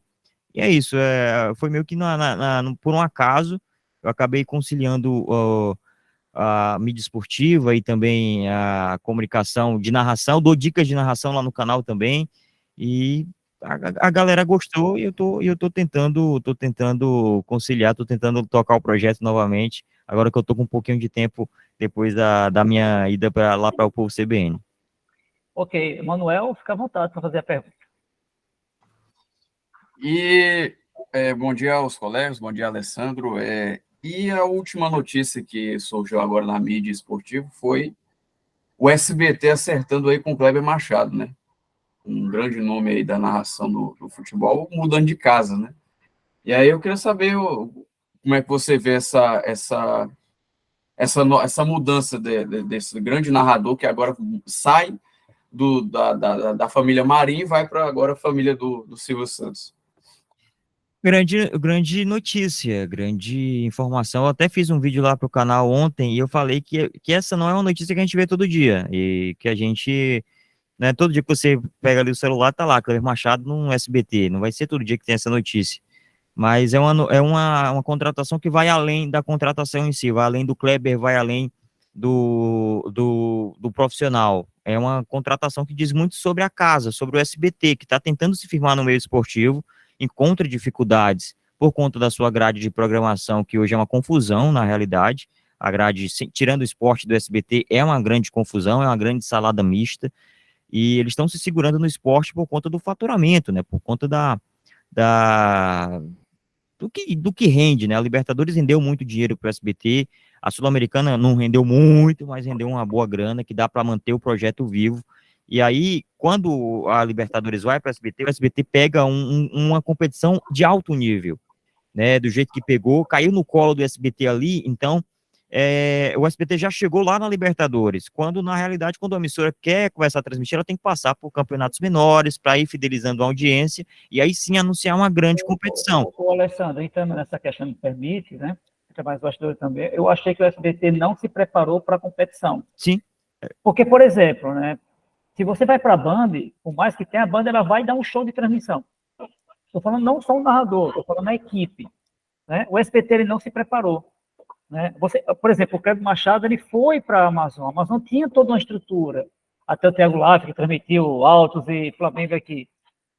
E é isso, foi meio que por um acaso, eu acabei conciliando a mídia esportiva e também a comunicação de narração, dou dicas de narração lá no canal também, e a galera gostou e eu tô tentando conciliar, tô tentando tocar o projeto novamente, agora que eu tô com um pouquinho de tempo depois da minha ida lá para o Povo CBN. Ok, Manuel, fica à vontade para fazer a pergunta. E bom dia aos colegas, bom dia, Alessandro. E a última notícia que surgiu agora na mídia esportiva foi o SBT acertando aí com o Kleber Machado, né? Um grande nome aí da narração do futebol, mudando de casa, né? E aí eu queria saber como é que você vê essa mudança desse grande narrador que agora sai da família Marinho e vai para agora a família do Silvio Santos. Grande notícia, grande informação. Eu até fiz um vídeo lá para o canal ontem e eu falei que essa não é uma notícia que a gente vê todo dia e que a gente, né, todo dia que você pega ali o celular, tá lá, Kleber Machado no SBT. Não vai ser todo dia que tem essa notícia. Mas é uma contratação que vai além da contratação em si, vai além do Kleber, vai além do profissional. É uma contratação que diz muito sobre a casa, sobre o SBT, que está tentando se firmar no meio esportivo, encontra dificuldades por conta da sua grade de programação, que hoje é uma confusão, na realidade. A grade, tirando o esporte do SBT, é uma grande confusão, é uma grande salada mista, e eles estão se segurando no esporte por conta do faturamento, né, por conta do que rende, né? A Libertadores rendeu muito dinheiro para o SBT, a Sul-Americana não rendeu muito, mas rendeu uma boa grana que dá para manter o projeto vivo. E aí, quando a Libertadores vai para o SBT pega uma competição de alto nível, né? Do jeito que pegou, caiu no colo do SBT ali, então o SBT já chegou lá na Libertadores, quando na realidade, quando a emissora quer começar a transmitir, ela tem que passar por campeonatos menores, para ir fidelizando a audiência, e aí sim anunciar uma grande competição. O Alessandro, entrando nessa questão de permite, né, que é mais bastidor também, eu achei que o SBT não se preparou para a competição. Sim. Porque, por exemplo, né, se você vai para a Band, por mais que tenha a Band, ela vai dar um show de transmissão. Estou falando não só o narrador, estou falando a equipe. Né? O SBT ele não se preparou. Né? Por exemplo, o Kleber Machado ele foi para a Amazon tinha toda uma estrutura. Até o Thiago Life, que transmitiu Altos e Flamengo aqui.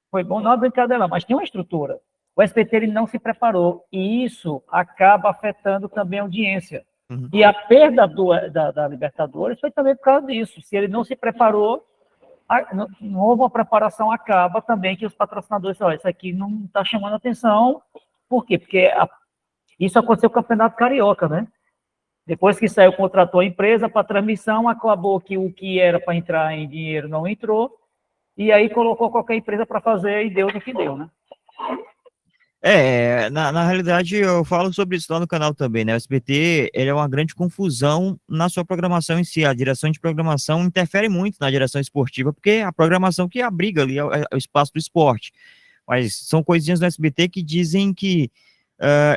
Foi bom, não é brincadeira, mas tinha uma estrutura. O SBT ele não se preparou, e isso acaba afetando também a audiência. Uhum. E a perda da Libertadores foi também por causa disso. Se ele não se preparou, não houve uma preparação, acaba também que os patrocinadores falam, isso aqui não está chamando atenção. Por quê? Porque isso aconteceu com o Campeonato Carioca, né? Depois que saiu, contratou a empresa para transmissão, acabou que o que era para entrar em dinheiro não entrou, e aí colocou qualquer empresa para fazer e deu no que deu, né? Na realidade, eu falo sobre isso lá no canal também, né? O SBT, ele é uma grande confusão na sua programação em si. A direção de programação interfere muito na direção esportiva, porque é a programação que abriga ali é o espaço do esporte. Mas são coisinhas do SBT que dizem que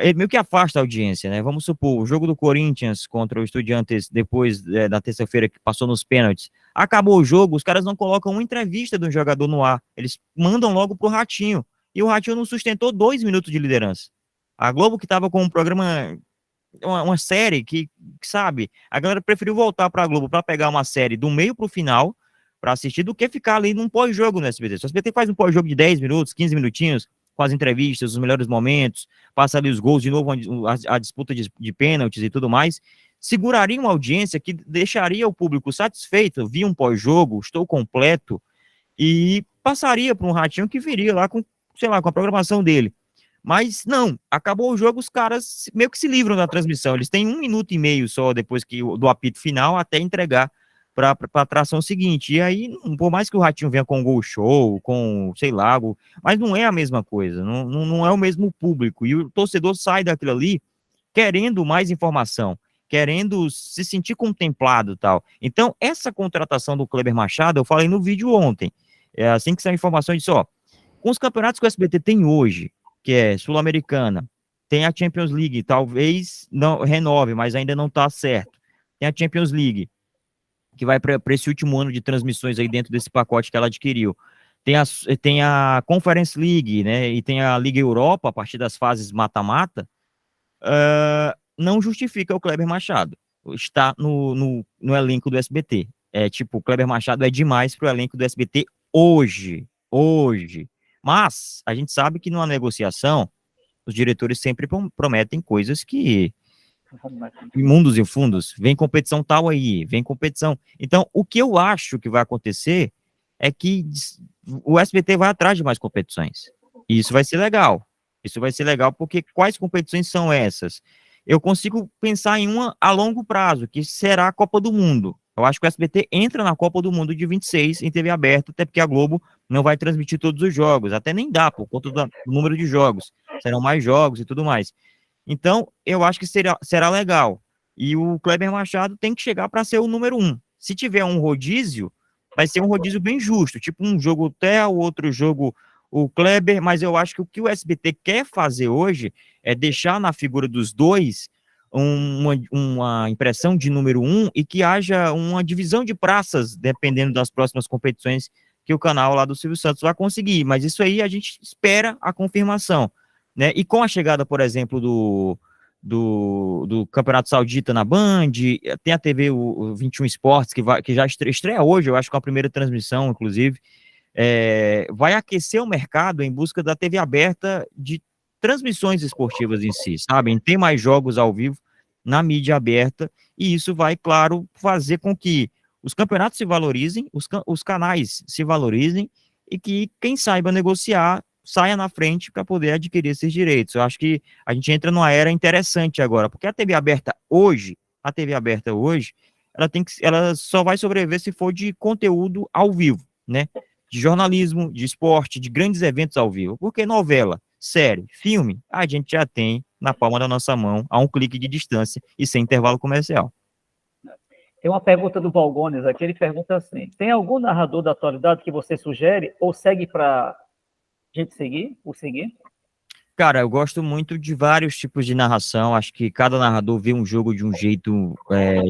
ele meio que afasta a audiência, né? Vamos supor, o jogo do Corinthians contra o Estudiantes depois da terça-feira que passou nos pênaltis, acabou o jogo, os caras não colocam uma entrevista do jogador no ar, eles mandam logo pro Ratinho, e o Ratinho não sustentou 2 minutos de liderança. A Globo, que estava com um programa, uma série que, sabe, a galera preferiu voltar para a Globo para pegar uma série do meio pro final para assistir do que ficar ali num pós-jogo no SBT. Se o SBT faz um pós-jogo de 10 minutos, 15 minutinhos, com as entrevistas, os melhores momentos, passa ali os gols de novo, a disputa de pênaltis e tudo mais, seguraria uma audiência que deixaria o público satisfeito, via um pós-jogo, estou completo, e passaria para um Ratinho que viria lá com, sei lá, com a programação dele. Mas não, acabou o jogo, os caras meio que se livram da transmissão, eles têm 1 minuto e meio só depois do apito final até entregar para a atração seguinte, e aí, por mais que o Ratinho venha com Gol Show, com, sei lá, mas não é a mesma coisa, não é o mesmo público, e o torcedor sai daquilo ali querendo mais informação, querendo se sentir contemplado e tal. Então, essa contratação do Kleber Machado, eu falei no vídeo ontem, assim que saiu a informação, eu disse, ó, com os campeonatos que o SBT tem hoje, que é Sul-Americana, tem a Champions League, talvez não renove, mas ainda não está certo, tem a Champions League, que vai para esse último ano de transmissões aí dentro desse pacote que ela adquiriu. Tem a Conference League, né, e tem a Liga Europa, a partir das fases mata-mata, não justifica o Kleber Machado estar no elenco do SBT. O Kleber Machado é demais para o elenco do SBT hoje. Mas a gente sabe que numa negociação, os diretores sempre prometem coisas que mundos e fundos, vem competição tal aí, vem competição. Então, o que eu acho que vai acontecer é que o SBT vai atrás de mais competições. E isso vai ser legal. Isso vai ser legal porque quais competições são essas? Eu consigo pensar em uma a longo prazo, que será a Copa do Mundo. Eu acho que o SBT entra na Copa do Mundo de 26 em TV aberta, até porque a Globo não vai transmitir todos os jogos, até nem dá, por conta do número de jogos. Serão mais jogos e tudo mais. Então, eu acho que será legal. E o Kleber Machado tem que chegar para ser o número 1. Se tiver um rodízio, vai ser um rodízio bem justo, tipo um jogo o Theo, outro jogo o Kleber, mas eu acho que o que o SBT quer fazer hoje é deixar na figura dos dois uma impressão de número 1 e que haja uma divisão de praças, dependendo das próximas competições que o canal lá do Silvio Santos vai conseguir, mas isso aí a gente espera a confirmação, né? E com a chegada, por exemplo, do Campeonato Saudita na Band, tem a TV o 21 Esportes, que já estreia hoje, eu acho, com a primeira transmissão, inclusive, vai aquecer o mercado em busca da TV aberta de transmissões esportivas em si, sabe? Em ter mais jogos ao vivo na mídia aberta, e isso vai, claro, fazer com que os campeonatos se valorizem, os canais se valorizem, e que quem saiba negociar saia na frente para poder adquirir esses direitos. Eu acho que a gente entra numa era interessante agora, porque a TV aberta hoje, ela só vai sobreviver se for de conteúdo ao vivo, né? De jornalismo, de esporte, de grandes eventos ao vivo. Porque novela, série, filme, a gente já tem na palma da nossa mão, a um clique de distância e sem intervalo comercial. Tem uma pergunta do Valgones aqui, ele pergunta assim, tem algum narrador da atualidade que você sugere ou segue para gente seguir? Cara, eu gosto muito de vários tipos de narração, acho que cada narrador vê um jogo de um jeito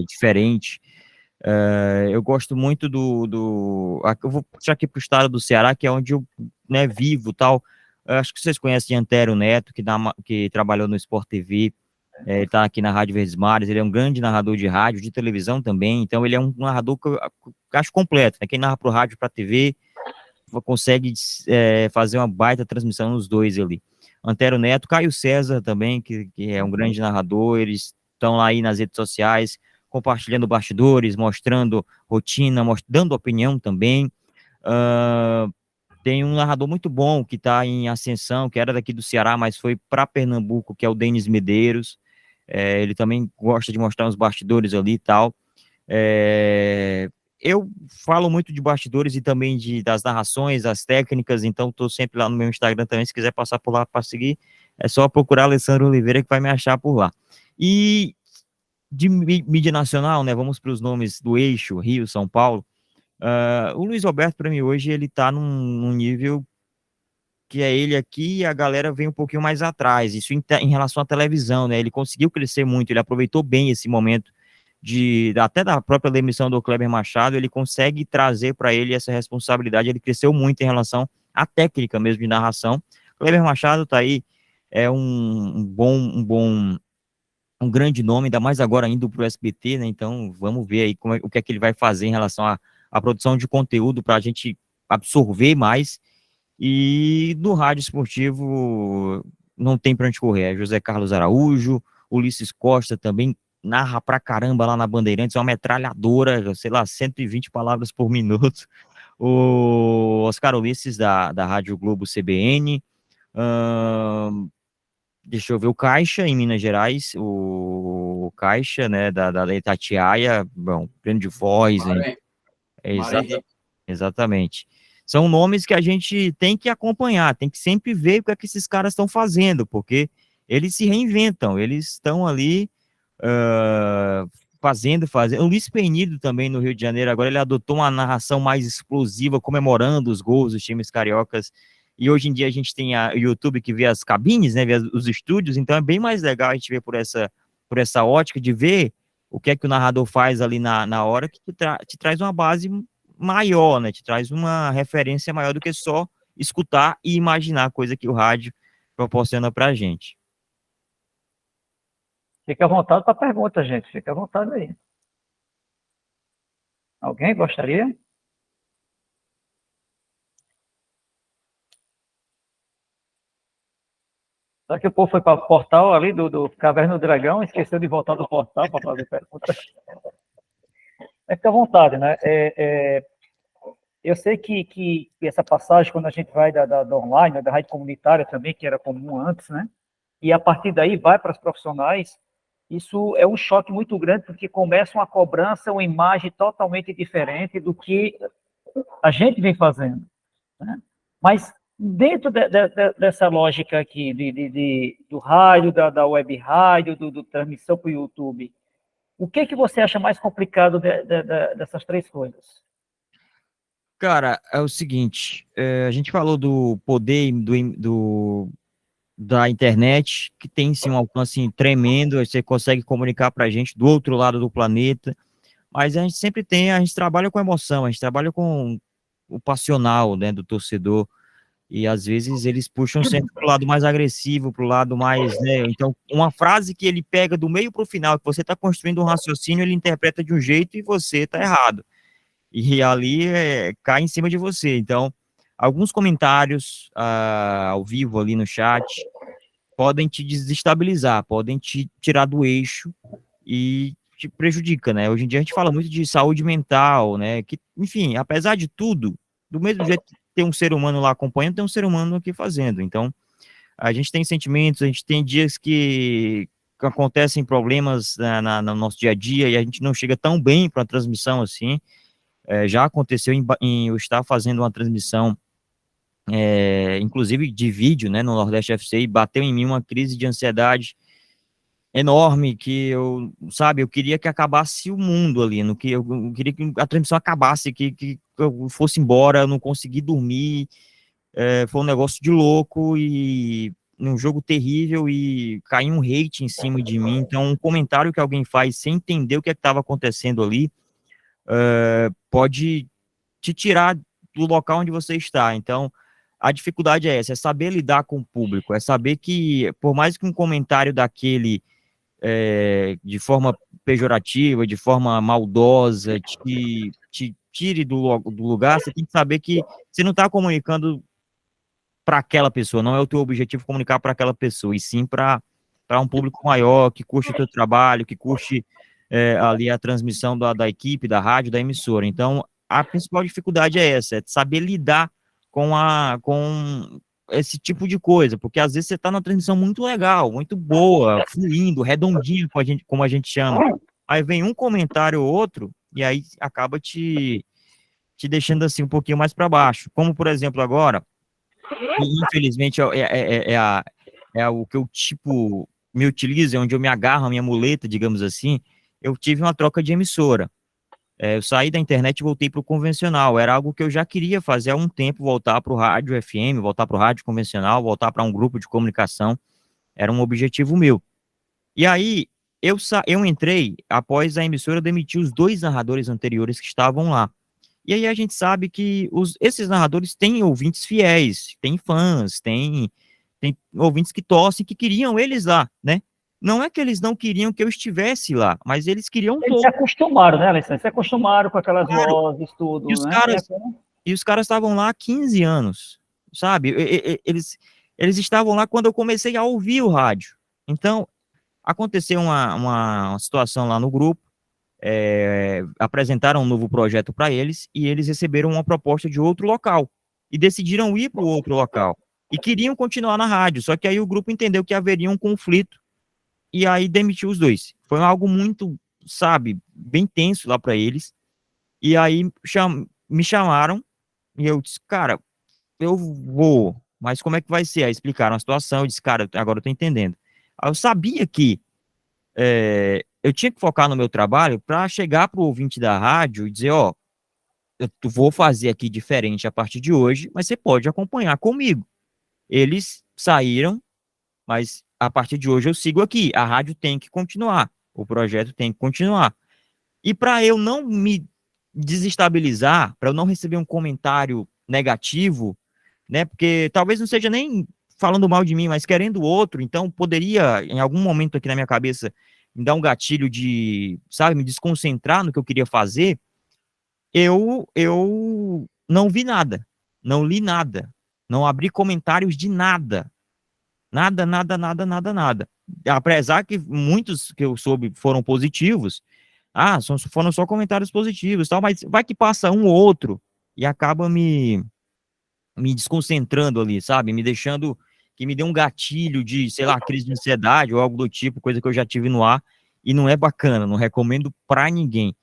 diferente. Eu gosto muito eu vou puxar aqui para o estado do Ceará, que é onde eu, né, vivo, tal. Acho que vocês conhecem Antero Neto, que trabalhou no Sport TV, ele está aqui na Rádio Verdes Mares, ele é um grande narrador de rádio, de televisão também, então ele é um narrador que eu acho completo, né? Quem narra para o rádio, para a TV, consegue fazer uma baita transmissão nos dois ali. Antero Neto, Caio César também, que é um grande narrador, eles estão lá aí nas redes sociais, compartilhando bastidores, mostrando rotina, dando opinião também. Tem um narrador muito bom que está em ascensão, que era daqui do Ceará, mas foi para Pernambuco, que é o Denis Medeiros. Ele também gosta de mostrar os bastidores ali e tal. Eu falo muito de bastidores e também das narrações, das técnicas, então estou sempre lá no meu Instagram também, se quiser passar por lá para seguir, é só procurar Alessandro Oliveira que vai me achar por lá. E de mídia nacional, né, vamos para os nomes do eixo, Rio, São Paulo, o Luiz Roberto, para mim, hoje, ele está num nível que é ele aqui e a galera vem um pouquinho mais atrás, isso em relação à televisão, né, ele conseguiu crescer muito, ele aproveitou bem esse momento até da própria demissão do Kleber Machado, ele consegue trazer para ele essa responsabilidade, ele cresceu muito em relação à técnica mesmo de narração. Kleber Machado está aí, é um grande nome, ainda mais agora indo para o SBT, né? Então vamos ver aí o que é que ele vai fazer em relação à produção de conteúdo para a gente absorver mais. E no rádio esportivo não tem para onde correr, é José Carlos Araújo, Ulisses Costa também narra pra caramba lá na Bandeirantes, é uma metralhadora, sei lá, 120 palavras por minuto. O Oscar Ulisses da Rádio Globo CBN, deixa eu ver, o Caixa em Minas Gerais, o Caixa, né, da Itatiaia, bom, grande voz, né? Exatamente. São nomes que a gente tem que acompanhar, tem que sempre ver o que é que esses caras estão fazendo, porque eles se reinventam, eles estão ali fazendo. O Luiz Penido também no Rio de Janeiro, agora ele adotou uma narração mais explosiva, comemorando os gols dos times cariocas, e hoje em dia a gente tem o YouTube que vê as cabines, né, vê os estúdios, então é bem mais legal a gente ver por essa ótica de ver o que é que o narrador faz ali na hora, que te traz uma base maior, né, te traz uma referência maior do que só escutar e imaginar, coisa que o rádio proporciona pra gente. Fica à vontade para pergunta, gente. Fica à vontade aí. Alguém gostaria? Só que o povo foi para o portal ali do Caverna do Dragão, esqueceu de voltar do portal para fazer pergunta. Fica à vontade, né? Eu sei que essa passagem, quando a gente vai da online, da rádio comunitária também, que era comum antes, né? E a partir daí vai para as profissionais, Isso é um choque muito grande, porque começa uma cobrança, uma imagem totalmente diferente do que a gente vem fazendo, né? Mas dentro dessa lógica aqui do rádio, da web rádio, do transmissão para o YouTube, o que você acha mais complicado dessas três coisas? Cara, é o seguinte, a gente falou do poder da internet, que tem sim um alcance tremendo, você consegue comunicar para a gente do outro lado do planeta, mas a gente sempre a gente trabalha com emoção, a gente trabalha com o passional, né, do torcedor, e às vezes eles puxam sempre para o lado mais agressivo, para o lado mais, né, então uma frase que ele pega do meio para o final, que você está construindo um raciocínio, ele interpreta de um jeito e você está errado, e ali cai em cima de você, então alguns comentários ao vivo ali no chat podem te desestabilizar, podem te tirar do eixo e te prejudica, né? Hoje em dia a gente fala muito de saúde mental, né? Que, enfim, apesar de tudo, do mesmo jeito que tem um ser humano lá acompanhando, tem um ser humano aqui fazendo. Então, a gente tem sentimentos, a gente tem dias que acontecem problemas no nosso dia a dia e a gente não chega tão bem para a transmissão assim. Já aconteceu em eu estar fazendo uma transmissão inclusive de vídeo, né, no Nordeste FC, e bateu em mim uma crise de ansiedade enorme, que eu queria que acabasse o mundo ali, eu queria que a transmissão acabasse, que eu fosse embora, eu não consegui dormir, foi um negócio de louco, e um jogo terrível, e caiu um hate em cima de mim, então um comentário que alguém faz sem entender o que estava acontecendo ali, pode te tirar do local onde você está, então a dificuldade é essa, é saber lidar com o público, é saber que, por mais que um comentário daquele, de forma pejorativa, de forma maldosa, te tire do lugar, você tem que saber que você não está comunicando para aquela pessoa, não é o teu objetivo comunicar para aquela pessoa, e sim para um público maior, que curte o teu trabalho, que curte ali a transmissão da equipe, da rádio, da emissora. Então, a principal dificuldade é essa, é saber lidar com esse tipo de coisa, porque às vezes você está numa transmissão muito legal, muito boa, fluindo, redondinho, como a gente chama. Aí vem um comentário ou outro, e aí acaba te deixando assim um pouquinho mais para baixo. Como, por exemplo, agora, e infelizmente o que eu tipo me utilizo, é onde eu me agarro, a minha muleta, digamos assim, eu tive uma troca de emissora. Eu saí da internet e voltei para o convencional. Era algo que eu já queria fazer há um tempo, voltar para o rádio FM, voltar para o rádio convencional, voltar para um grupo de comunicação. Era um objetivo meu. E aí, eu entrei após a emissora demitir os dois narradores anteriores que estavam lá. E aí a gente sabe que esses narradores têm ouvintes fiéis, têm fãs, têm ouvintes que torcem, que queriam eles lá, né? Não é que eles não queriam que eu estivesse lá, mas eles queriam Eles se acostumaram, né, Alessandro? Se acostumaram com aquelas vozes, tudo, e os né? caras estavam lá há 15 anos, sabe? Eles estavam lá quando eu comecei a ouvir o rádio. Então, aconteceu uma situação lá no grupo, apresentaram um novo projeto para eles, e eles receberam uma proposta de outro local, e decidiram ir para o outro local. E queriam continuar na rádio, só que aí o grupo entendeu que haveria um conflito, e aí demitiu os dois. Foi algo muito, sabe, bem tenso lá para eles. E aí me chamaram e eu disse, cara, eu vou, mas como é que vai ser? Aí explicaram a situação, eu disse, cara, agora eu tô entendendo. Aí eu sabia que eu tinha que focar no meu trabalho para chegar pro ouvinte da rádio e dizer, ó, eu vou fazer aqui diferente a partir de hoje, mas você pode acompanhar comigo. Eles saíram, mas a partir de hoje eu sigo aqui. A rádio tem que continuar, o projeto tem que continuar. E para eu não me desestabilizar, para eu não receber um comentário negativo, né? Porque talvez não seja nem falando mal de mim, mas querendo o outro, então poderia, em algum momento aqui na minha cabeça, me dar um gatilho de, sabe, me desconcentrar no que eu queria fazer. Eu não vi nada, não li nada, não abri comentários de nada. Nada, nada, nada, nada, nada. Apesar que muitos que eu soube foram positivos, foram só comentários positivos, tal, mas vai que passa um ou outro e acaba me desconcentrando ali, sabe? Me deixando, que me deu um gatilho de, sei lá, crise de ansiedade ou algo do tipo, coisa que eu já tive no ar, e não é bacana, não recomendo para ninguém.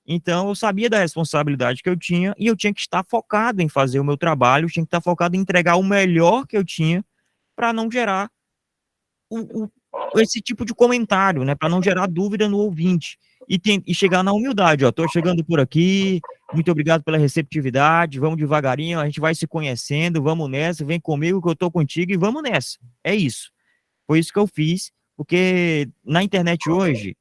Então, eu sabia da responsabilidade que eu tinha e eu tinha que estar focado em fazer o meu trabalho, tinha que estar focado em entregar o melhor que eu tinha para não gerar esse tipo de comentário, né? Para não gerar dúvida no ouvinte e chegar na humildade. Ó, tô chegando por aqui, muito obrigado pela receptividade, vamos devagarinho, a gente vai se conhecendo, vamos nessa, vem comigo que eu tô contigo e vamos nessa. É isso. Foi isso que eu fiz, porque na internet hoje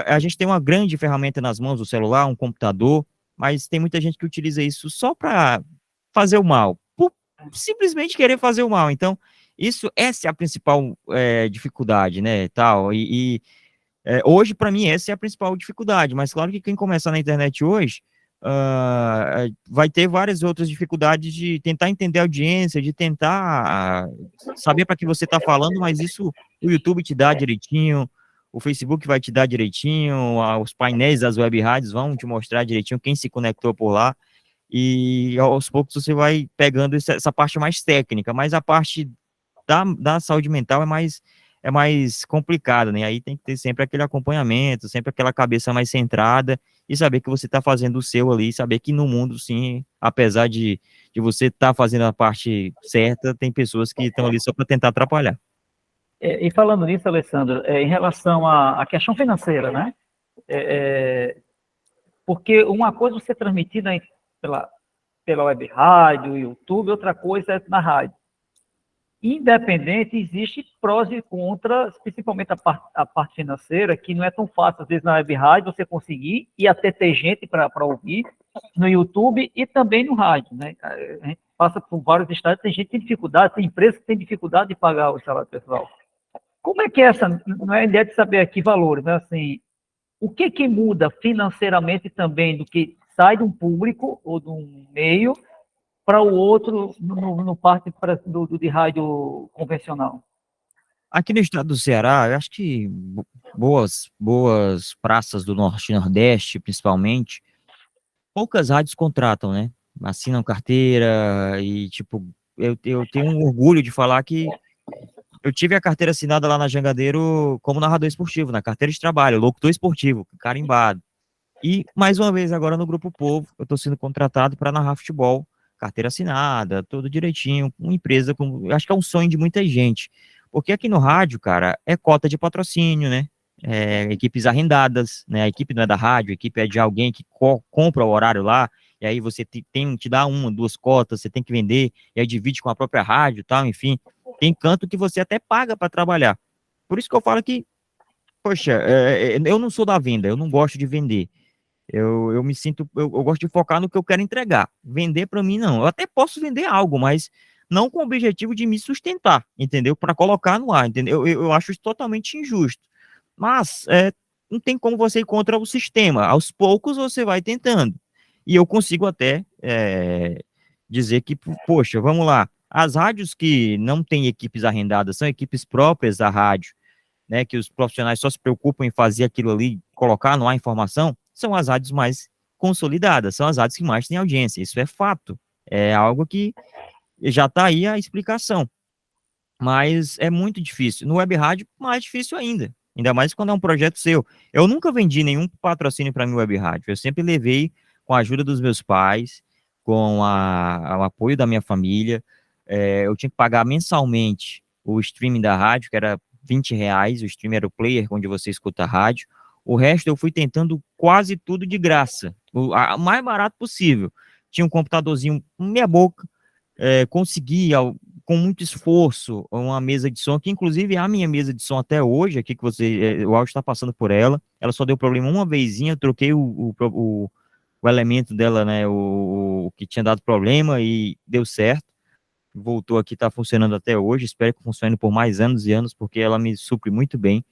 a gente tem uma grande ferramenta nas mãos, o celular, um computador, mas tem muita gente que utiliza isso só para fazer o mal, por simplesmente querer fazer o mal. Então, essa é a principal dificuldade, né, tal. Hoje, para mim, essa é a principal dificuldade, mas claro que quem começar na internet hoje vai ter várias outras dificuldades de tentar entender a audiência, de tentar saber para que você está falando, mas isso o YouTube te dá direitinho, o Facebook vai te dar direitinho, os painéis das web rádios vão te mostrar direitinho quem se conectou por lá, e aos poucos você vai pegando essa parte mais técnica, mas a parte da saúde mental é mais complicada, né? Aí tem que ter sempre aquele acompanhamento, sempre aquela cabeça mais centrada e saber que você está fazendo o seu ali, saber que no mundo, sim, apesar de você estar fazendo a parte certa, tem pessoas que estão ali só para tentar atrapalhar. E falando nisso, Alessandro, em relação à questão financeira, né? Porque uma coisa é você transmitir pela web rádio, YouTube, outra coisa é na rádio. Independente, existe prós e contras, principalmente a parte financeira, que não é tão fácil, às vezes, na web rádio, você conseguir e até ter gente para ouvir, no YouTube e também no rádio, né? A gente passa por vários estados, tem gente que tem dificuldade, tem empresas que têm dificuldade de pagar o salário pessoal. Como é que é essa, não é a ideia de saber aqui valores, né? Assim, o que muda financeiramente também do que sai de um público ou de um meio para o outro no parte de rádio convencional? Aqui no estado do Ceará, eu acho que boas praças do Norte e Nordeste, principalmente, poucas rádios contratam, né? Assinam carteira e, tipo, eu tenho um orgulho de falar que eu tive a carteira assinada lá na Jangadeiro como narrador esportivo, na carteira de trabalho, locutor esportivo, carimbado. E, mais uma vez, agora no Grupo Povo, eu estou sendo contratado para narrar futebol, carteira assinada, tudo direitinho, uma empresa, acho que é um sonho de muita gente. Porque aqui no rádio, cara, é cota de patrocínio, né? Equipes arrendadas, né? A equipe não é da rádio, a equipe é de alguém que compra o horário lá, e aí você te dá 1, 2 cotas, você tem que vender, e aí divide com a própria rádio e tal, enfim. Tem canto que você até paga para trabalhar. Por isso que eu falo que, poxa, eu não sou da venda, eu não gosto de vender. Eu me sinto, eu gosto de focar no que eu quero entregar. Vender para mim, não. Eu até posso vender algo, mas não com o objetivo de me sustentar, entendeu? Para colocar no ar, entendeu? Eu acho isso totalmente injusto. Mas não tem como você ir contra o sistema. Aos poucos você vai tentando. E eu consigo até dizer que, poxa, vamos lá. As rádios que não têm equipes arrendadas, são equipes próprias da rádio, né? Que os profissionais só se preocupam em fazer aquilo ali, colocar no ar informação, são as rádios mais consolidadas, são as rádios que mais têm audiência. Isso é fato. É algo que já está aí a explicação. Mas é muito difícil. No web rádio, mais difícil ainda. Ainda mais quando é um projeto seu. Eu nunca vendi nenhum patrocínio para minha web rádio. Eu sempre levei com a ajuda dos meus pais, com o apoio da minha família. Eu tinha que pagar mensalmente o streaming da rádio, que era R$20. O streaming era o player onde você escuta a rádio. O resto eu fui tentando quase tudo de graça, o mais barato possível. Tinha um computadorzinho meia boca, consegui, com muito esforço, uma mesa de som, que inclusive é a minha mesa de som até hoje, aqui que o áudio está passando por ela só deu problema uma vezinha, eu troquei o elemento dela, né, o que tinha dado problema e deu certo, voltou aqui, está funcionando até hoje, espero que funcione por mais anos e anos, porque ela me supre muito bem.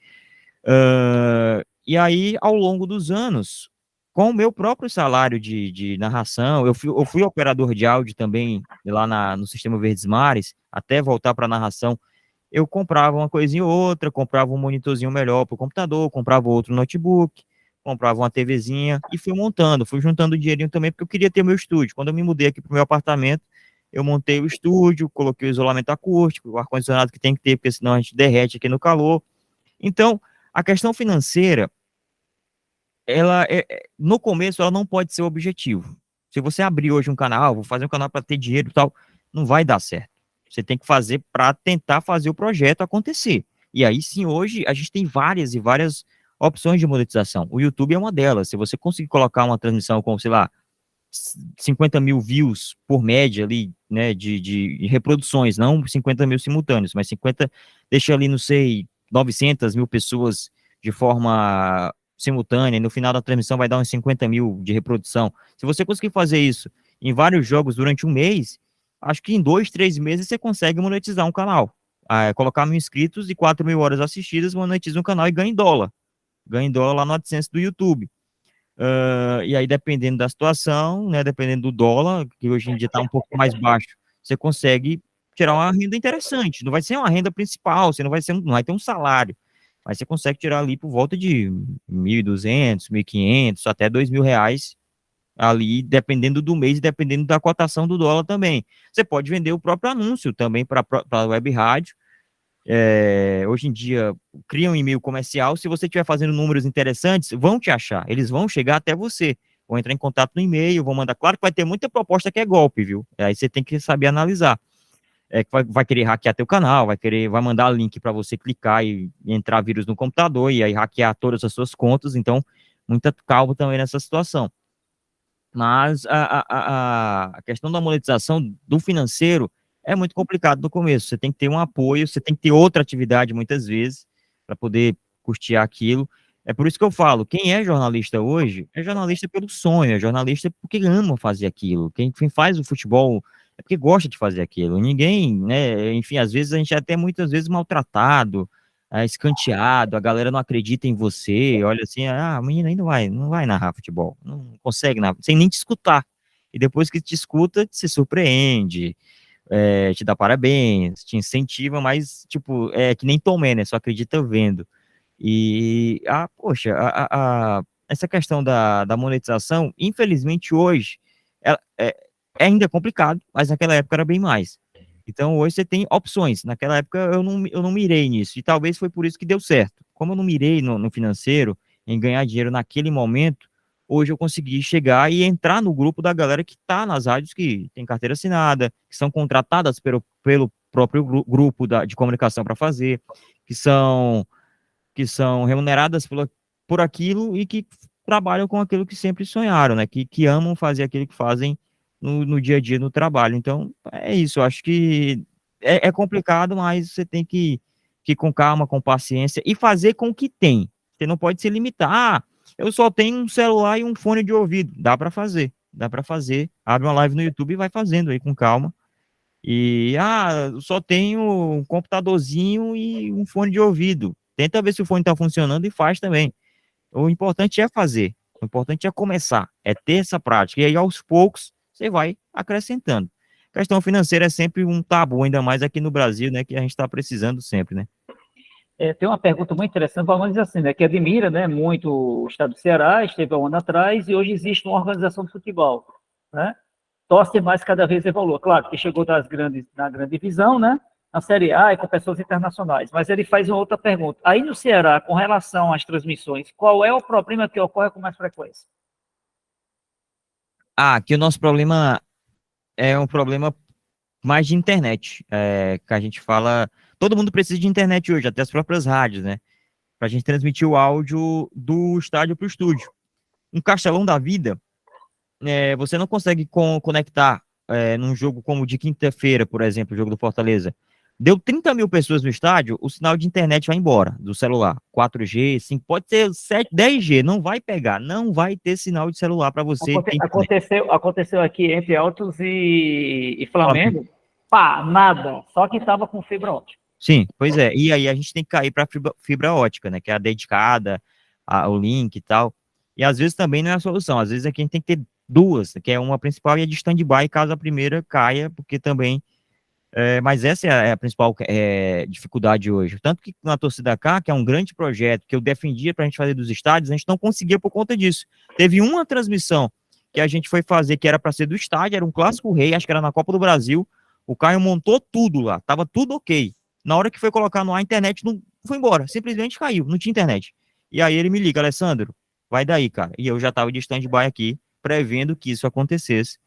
E aí, ao longo dos anos, com o meu próprio salário de narração, eu fui operador de áudio também lá no Sistema Verdes Mares, até voltar para a narração, eu comprava uma coisinha ou outra, comprava um monitorzinho melhor para o computador, comprava outro notebook, comprava uma TVzinha e fui montando, fui juntando dinheirinho também, porque eu queria ter meu estúdio. Quando eu me mudei aqui para o meu apartamento, eu montei o estúdio, coloquei o isolamento acústico, o ar-condicionado que tem que ter, porque senão a gente derrete aqui no calor. Então, A questão financeira, ela no começo ela não pode ser o objetivo. Se você abrir hoje um canal, vou fazer um canal para ter dinheiro e tal, não vai dar certo. Você tem que fazer para tentar fazer o projeto acontecer. E aí sim, hoje a gente tem várias e várias opções de monetização. O YouTube é uma delas. Se você conseguir colocar uma transmissão com, sei lá, 50 mil views por média ali, né, de reproduções, não 50 mil simultâneos, mas 50, deixa ali, não sei, 900 mil pessoas de forma simultânea, e no final da transmissão vai dar uns 50 mil de reprodução. Se você conseguir fazer isso em vários jogos durante um mês, acho que em 2, 3 meses você consegue monetizar um canal. Colocar 1.000 inscritos e 4 mil horas assistidas, monetiza um canal e ganha em dólar. Ganha em dólar lá no AdSense do YouTube. E aí, dependendo da situação, né, dependendo do dólar, que hoje em dia está um pouco mais baixo, você consegue tirar uma renda interessante. Não vai ser uma renda principal, você não vai ter um salário, mas você consegue tirar ali por volta de 1.200, 1.500, até R$ 2.000 ali, dependendo do mês e dependendo da cotação do dólar também. Você pode vender o próprio anúncio também para a web rádio. Hoje em dia, cria um e-mail comercial, se você estiver fazendo números interessantes, vão te achar, eles vão chegar até você, vão entrar em contato no e-mail, vão mandar, claro que vai ter muita proposta que é golpe, viu? Aí você tem que saber analisar, que vai querer hackear teu canal, vai mandar link para você clicar e entrar vírus no computador, e aí hackear todas as suas contas, então, muita calma também nessa situação. Mas a questão da monetização do financeiro é muito complicado no começo. Você tem que ter um apoio, você tem que ter outra atividade muitas vezes para poder custear aquilo. É por isso que eu falo, quem é jornalista hoje é jornalista pelo sonho, é jornalista porque ama fazer aquilo. Quem faz o futebol é porque gosta de fazer aquilo. Ninguém, né? Enfim, às vezes a gente é até muitas vezes maltratado, escanteado, a galera não acredita em você, olha assim, a menina aí não vai narrar futebol, não consegue narrar, sem nem te escutar. E depois que te escuta, se surpreende, te dá parabéns, te incentiva, mas, tipo, é que nem Tomé, né, só acredita vendo. E, poxa, essa questão da monetização, infelizmente hoje, é ainda complicado, mas naquela época era bem mais. Então, hoje você tem opções. Naquela época eu não mirei nisso, e talvez foi por isso que deu certo. Como eu não mirei no financeiro, em ganhar dinheiro naquele momento, hoje eu consegui chegar e entrar no grupo da galera que está nas rádios que tem carteira assinada, que são contratadas pelo próprio grupo de comunicação para fazer, que são remuneradas por aquilo e que trabalham com aquilo que sempre sonharam, né? Que amam fazer aquilo que fazem no dia a dia, no trabalho. Então, é isso. Eu acho que é complicado, mas você tem que ir com calma, com paciência e fazer com o que tem. Você não pode se limitar. Eu só tenho um celular e um fone de ouvido. Dá para fazer. Dá para fazer. Abre uma live no YouTube e vai fazendo aí com calma. E, só tenho um computadorzinho e um fone de ouvido. Tenta ver se o fone está funcionando e faz também. O importante é fazer. O importante é começar. É ter essa prática. E aí, aos poucos, você vai acrescentando. A questão financeira é sempre um tabu, ainda mais aqui no Brasil, né, que a gente está precisando sempre, né? Tem uma pergunta muito interessante, vamos dizer assim, né, que admira, né, muito o estado do Ceará, esteve há um ano atrás, e hoje existe uma organização de futebol, né? Torce mais cada vez evolua. Claro que chegou na grande divisão, né, na Série A e com pessoas internacionais, mas ele faz uma outra pergunta. Aí no Ceará, com relação às transmissões, qual é o problema que ocorre com mais frequência? Que o nosso problema é um problema mais de internet, que a gente fala, todo mundo precisa de internet hoje, até as próprias rádios, né, pra gente transmitir o áudio do estádio pro estúdio. Um Castelão da vida, você não consegue conectar num jogo como o de quinta-feira, por exemplo, o jogo do Fortaleza. Deu 30 mil pessoas no estádio, o sinal de internet vai embora do celular. 4G, 5, pode ser 7, 10G, não vai pegar, não vai ter sinal de celular para você. Aconteceu aqui entre Altos e Flamengo, nada, só que estava com fibra ótica. Sim, pois é, e aí a gente tem que cair para fibra ótica, né, que é a dedicada, o link e tal. E às vezes também não é a solução, às vezes aqui a gente tem que ter duas, que é uma principal e a de stand-by, caso a primeira caia, porque também mas essa é a principal dificuldade hoje. Tanto que na Torcida K, que é um grande projeto que eu defendia para a gente fazer dos estádios, a gente não conseguia por conta disso. Teve uma transmissão que a gente foi fazer, que era para ser do estádio, era um clássico rei, acho que era na Copa do Brasil. O Caio montou tudo lá, tava tudo ok. Na hora que foi colocar no ar, a internet não foi embora, simplesmente caiu, não tinha internet. E aí ele me liga, Alessandro, vai daí, cara. E eu já estava de stand-by aqui, prevendo que isso acontecesse.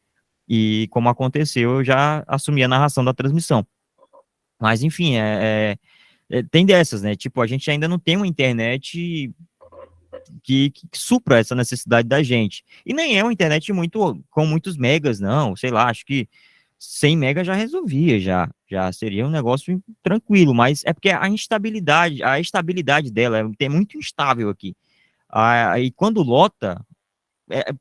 E como aconteceu, eu já assumi a narração da transmissão. Mas, enfim, tem dessas, né? Tipo, a gente ainda não tem uma internet que supra essa necessidade da gente. E nem é uma internet muito com muitos megas, não. Sei lá, acho que 100 megas já resolvia, já seria um negócio tranquilo, mas é porque a estabilidade dela é muito instável aqui. E quando lota,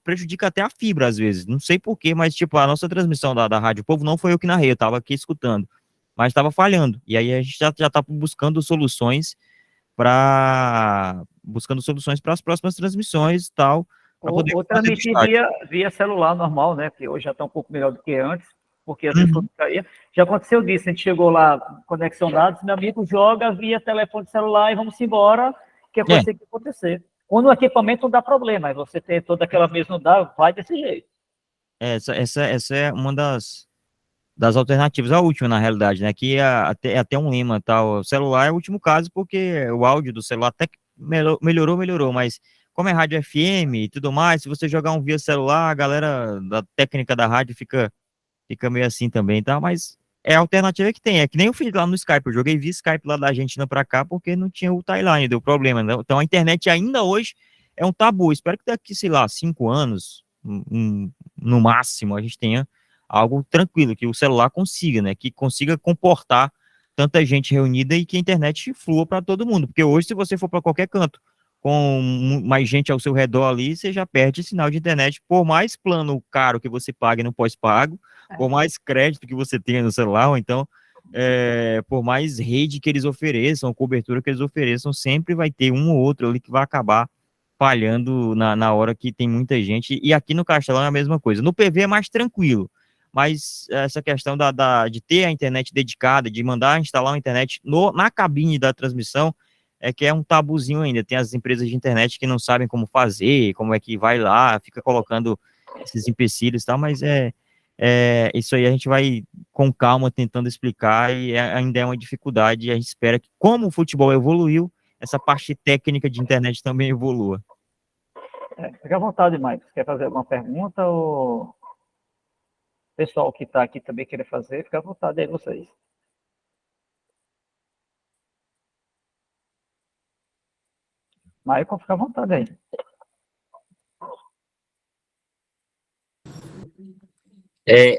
prejudica até a fibra às vezes. Não sei por quê, mas tipo, a nossa transmissão da Rádio Povo não foi eu que narrei, eu tava aqui escutando, mas estava falhando. E aí a gente já tá buscando soluções para as próximas transmissões e tal, para poder Ou fazer transmitir destaque. via celular normal, né? Que hoje já está um pouco melhor do que antes, porque às vezes Uhum. quando caía. Já aconteceu disso, a gente chegou lá, conexão dados, meu amigo joga via telefone celular e vamos embora, que é É, coisa que tem que acontecer. Quando o equipamento não dá problema, aí você tem toda aquela mesa, não dá, vai desse jeito. essa é uma das alternativas, a última, na realidade, né? Que é até um lema, tal. O celular é o último caso, porque o áudio do celular até que melhorou, mas como é rádio FM e tudo mais, se você jogar um via celular, a galera da técnica da rádio fica meio assim também, tá? Mas é a alternativa que tem. É que nem eu fiz lá no Skype. Eu joguei via Skype lá da Argentina pra cá porque não tinha o timeline, deu problema, né? Então a internet ainda hoje é um tabu. Espero que daqui, sei lá, 5 anos, no máximo, a gente tenha algo tranquilo, que o celular consiga, né? Que consiga comportar tanta gente reunida e que a internet flua para todo mundo. Porque hoje, se você for para qualquer canto com mais gente ao seu redor ali, você já perde sinal de internet, por mais plano caro que você pague no pós-pago, por mais crédito que você tenha no celular, ou então, por mais rede que eles ofereçam, cobertura que eles ofereçam, sempre vai ter um ou outro ali que vai acabar falhando na hora que tem muita gente. E aqui no Castelão é a mesma coisa. No PV é mais tranquilo, mas essa questão de ter a internet dedicada, de mandar instalar uma internet na cabine da transmissão, é que é um tabuzinho ainda. Tem as empresas de internet que não sabem como fazer, como é que vai lá, fica colocando esses empecilhos e tal, mas isso aí a gente vai com calma tentando explicar e ainda é uma dificuldade. E a gente espera que, como o futebol evoluiu, essa parte técnica de internet também evolua. Fica à vontade, Mike. Quer fazer alguma pergunta? Ou o pessoal que está aqui também querer fazer, fica à vontade aí, vocês. Michael, fica à vontade aí.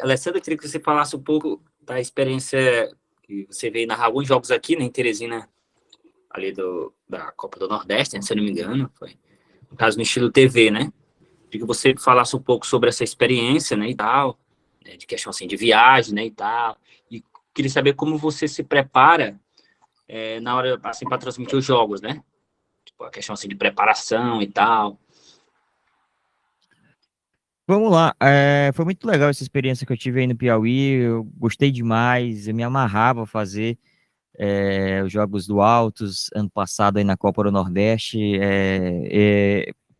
Alessandro, eu queria que você falasse um pouco da experiência que você veio narrar alguns jogos aqui, né, em Teresina, ali da Copa do Nordeste, né, se eu não me engano, foi, no caso, no estilo TV, né? Queria que você falasse um pouco sobre essa experiência, né, e tal, né, de questão, assim, de viagem, né, e tal, e queria saber como você se prepara na hora, assim, para transmitir os jogos, né? Tipo, a questão, assim, de preparação e tal. Vamos lá, foi muito legal essa experiência que eu tive aí no Piauí, eu gostei demais, eu me amarrava a fazer os Jogos do Altos, ano passado aí na Copa do Nordeste,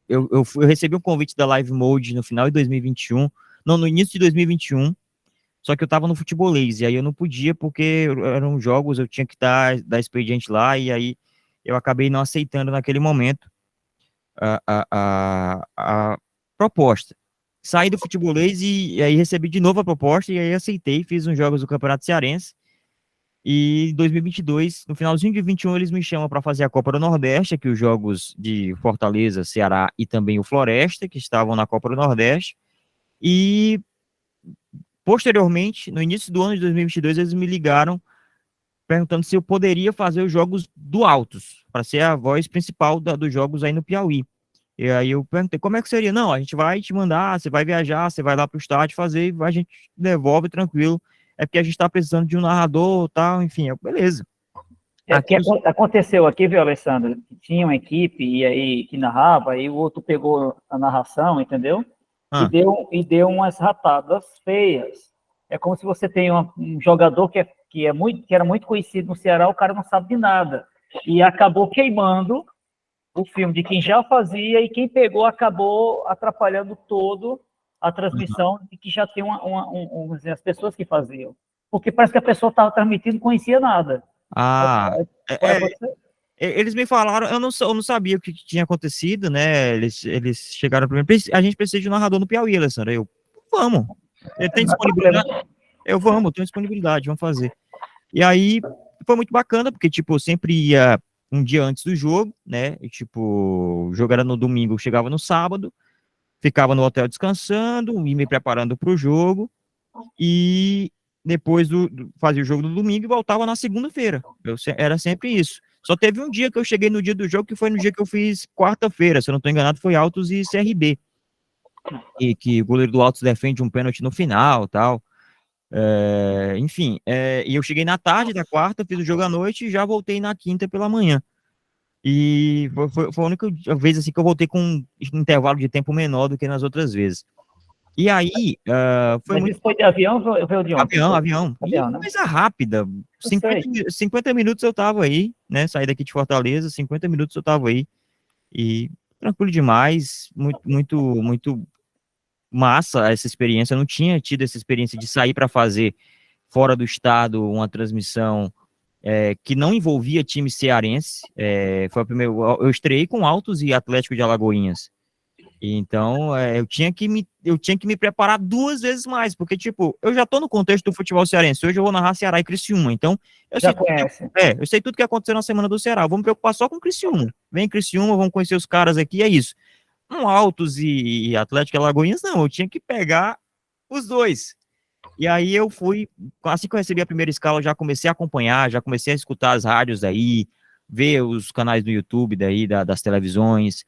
eu recebi um convite da Live Mode no final de 2021, não, no início de 2021, só que eu tava no futebolês, e aí eu não podia porque eram jogos, eu tinha que dar expediente lá, e aí eu acabei não aceitando naquele momento a proposta. Saí do futebolês e aí recebi de novo a proposta, e aí aceitei, fiz uns jogos do Campeonato Cearense, e em 2022, no finalzinho de 21, eles me chamam para fazer a Copa do Nordeste, aqui os jogos de Fortaleza, Ceará e também o Floresta, que estavam na Copa do Nordeste. E posteriormente, no início do ano de 2022, eles me ligaram perguntando se eu poderia fazer os jogos do Altos, para ser a voz principal dos jogos aí no Piauí. E aí eu perguntei, como é que seria? Não, a gente vai te mandar, você vai viajar, você vai lá pro estádio fazer, a gente devolve tranquilo. É porque a gente tá precisando de um narrador, tal, enfim, beleza. Que aconteceu aqui, viu, Alessandro? Tinha uma equipe e aí que narrava, aí o outro pegou a narração, entendeu? E deu umas ratadas feias. É como se você tem um jogador que era muito conhecido no Ceará, o cara não sabe de nada. E acabou queimando o filme de quem já fazia e quem pegou acabou atrapalhando todo a transmissão de que já tem as pessoas que faziam. Porque parece que a pessoa estava transmitindo e não conhecia nada. Ah, Pode ser? eles me falaram, eu não sabia o que tinha acontecido, né? Eles chegaram para mim, a gente precisa de um narrador no Piauí, Alessandro. Eu, vamos. Ele tem Não é problema. disponibilidade? Tenho disponibilidade, vamos fazer. E aí foi muito bacana, porque, tipo, eu sempre ia um dia antes do jogo, né? E, tipo, o jogo era no domingo, eu chegava no sábado, ficava no hotel descansando, ia me preparando para o jogo, e depois fazia o jogo no domingo e voltava na segunda-feira. Era sempre isso. Só teve um dia que eu cheguei no dia do jogo, que foi no dia que eu fiz quarta-feira, se eu não estou enganado, foi Altos e CRB. E que o goleiro do Altos defende um pênalti no final, tal. Enfim, e eu cheguei na tarde da quarta, fiz o jogo à noite e já voltei na quinta pela manhã. E foi a única vez assim que eu voltei com um intervalo de tempo menor do que nas outras vezes. E aí, foi Mas muito. isso foi de avião ou veio de onde? Avião. E Avião, né? coisa rápida. 50 minutos eu tava aí, né? Saí daqui de Fortaleza, 50 minutos eu tava aí. E tranquilo demais. Muito, muito, muito massa essa experiência. Eu não tinha tido essa experiência de sair para fazer fora do estado uma transmissão que não envolvia time cearense. Foi a primeira. Eu estreiei com Altos e Atlético de Alagoinhas. Então, eu tinha que me preparar 2 vezes mais, porque, tipo, eu já tô no contexto do futebol cearense. Hoje eu vou narrar Ceará e Criciúma. Então, Já conhece. eu sei tudo que aconteceu na semana do Ceará. Vou me preocupar só com Criciúma. Vem Criciúma, vamos conhecer os caras aqui, é isso. Altos e Atlético e Alagoinhas, não. Eu tinha que pegar os dois. E aí eu fui, assim que eu recebi a primeira escala, eu já comecei a acompanhar, já comecei a escutar as rádios daí, ver os canais do YouTube daí, das televisões,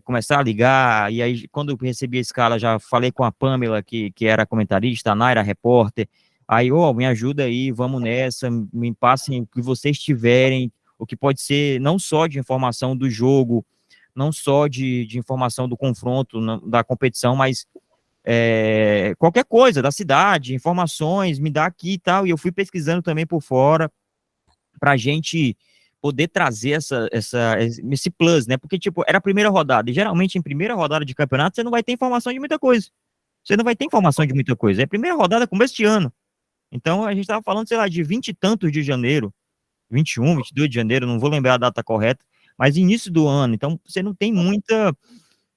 começar a ligar, e aí quando eu recebi a escala, já falei com a Pamela, que era comentarista, a Naira, repórter, aí, me ajuda aí, vamos nessa, me passem o que vocês tiverem, o que pode ser não só de informação do jogo, não só de informação do confronto, da competição, mas qualquer coisa da cidade, informações, me dá aqui e tal, e eu fui pesquisando também por fora, para a gente poder trazer esse plus, né, porque, tipo, era a primeira rodada, e geralmente em primeira rodada de campeonato você não vai ter informação de muita coisa, é a primeira rodada, começo de ano, então a gente estava falando, sei lá, de 20 e tantos de janeiro, 21, 22 de janeiro, não vou lembrar a data correta, mas início do ano, então você não tem muita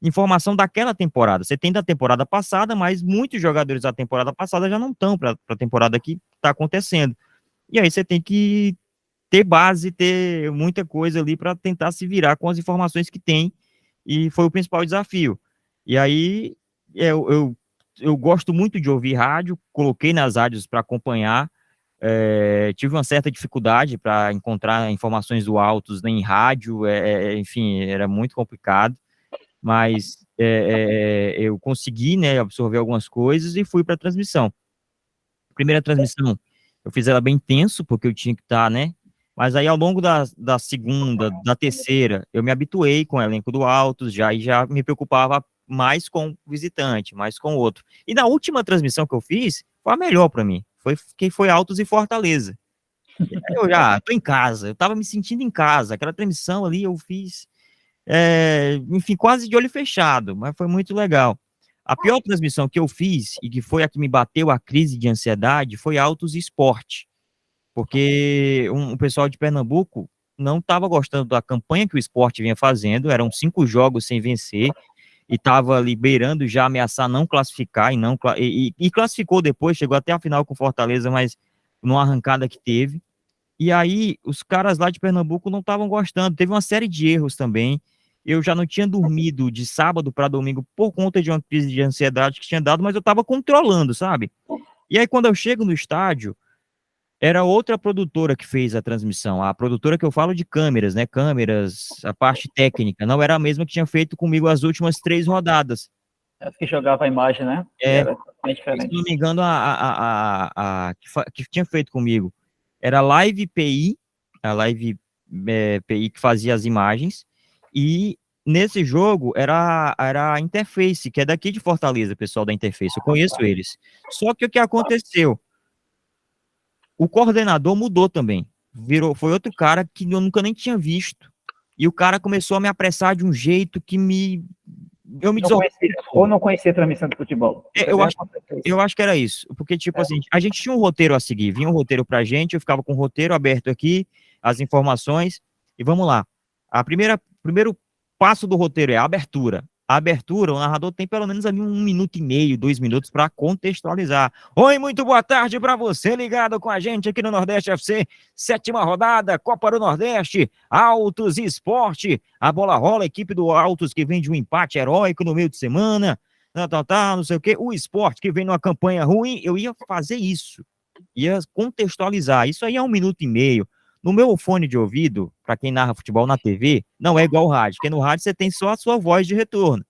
informação daquela temporada. Você tem da temporada passada, mas muitos jogadores da temporada passada já não estão para a temporada que está acontecendo. E aí você tem que ter base, ter muita coisa ali para tentar se virar com as informações que tem, e foi o principal desafio. E aí eu gosto muito de ouvir rádio, coloquei nas rádios para acompanhar, tive uma certa dificuldade para encontrar informações do Altos em rádio, enfim, era muito complicado, mas eu consegui, né, absorver algumas coisas e fui para a transmissão. Primeira transmissão, eu fiz ela bem tenso, porque eu tinha que estar, né, mas aí ao longo da segunda, da terceira, eu me habituei com o elenco do Altos, e já me preocupava mais com o visitante, mais com o outro. E na última transmissão que eu fiz, foi a melhor para mim, foi Altos e Fortaleza. E aí eu já tô em casa, eu tava me sentindo em casa, aquela transmissão ali eu fiz, enfim, quase de olho fechado, mas foi muito legal. A pior transmissão que eu fiz, e que foi a que me bateu a crise de ansiedade, foi Altos e Sport, porque o pessoal de Pernambuco não estava gostando da campanha que o Sport vinha fazendo, eram 5 jogos sem vencer, e estava liberando já ameaçar não classificar, e classificou depois, chegou até a final com Fortaleza, mas numa arrancada que teve. E aí, os caras lá de Pernambuco não estavam gostando. Teve uma série de erros também. Eu já não tinha dormido de sábado para domingo por conta de uma crise de ansiedade que tinha dado, mas eu estava controlando, sabe? E aí, quando eu chego no estádio, era outra produtora que fez a transmissão. A produtora que eu falo de câmeras, né? Câmeras, a parte técnica. Não era a mesma que tinha feito comigo as últimas 3 rodadas. Que jogava a imagem, né? Era bem diferente. Se não me engano, que tinha feito comigo era a Live PI, a Live PI que fazia as imagens, e nesse jogo era a Interface, que é daqui de Fortaleza, pessoal da Interface, eu conheço eles. Só que o que aconteceu? O coordenador mudou também, foi outro cara que eu nunca nem tinha visto, e o cara começou a me apressar de um jeito que eu me Ou não conhecia a transmissão de futebol. eu acho Eu acho que era isso, porque, tipo assim, a gente tinha um roteiro a seguir, vinha um roteiro pra gente, eu ficava com o roteiro aberto aqui, as informações, e vamos lá. Primeiro passo do roteiro é a abertura. A abertura, o narrador tem pelo menos ali 1 minuto e meio, 2 minutos para contextualizar. Oi, muito boa tarde para você ligado com a gente aqui no Nordeste FC, 7ª rodada, Copa do Nordeste, Altos e Esporte, a bola rola, a equipe do Altos que vem de um empate heróico no meio de semana, não sei o quê, o Esporte que vem numa campanha ruim, eu ia fazer isso, ia contextualizar, isso aí é 1 minuto e meio. No meu fone de ouvido, para quem narra futebol na TV, não é igual ao rádio, porque no rádio você tem só a sua voz de retorno.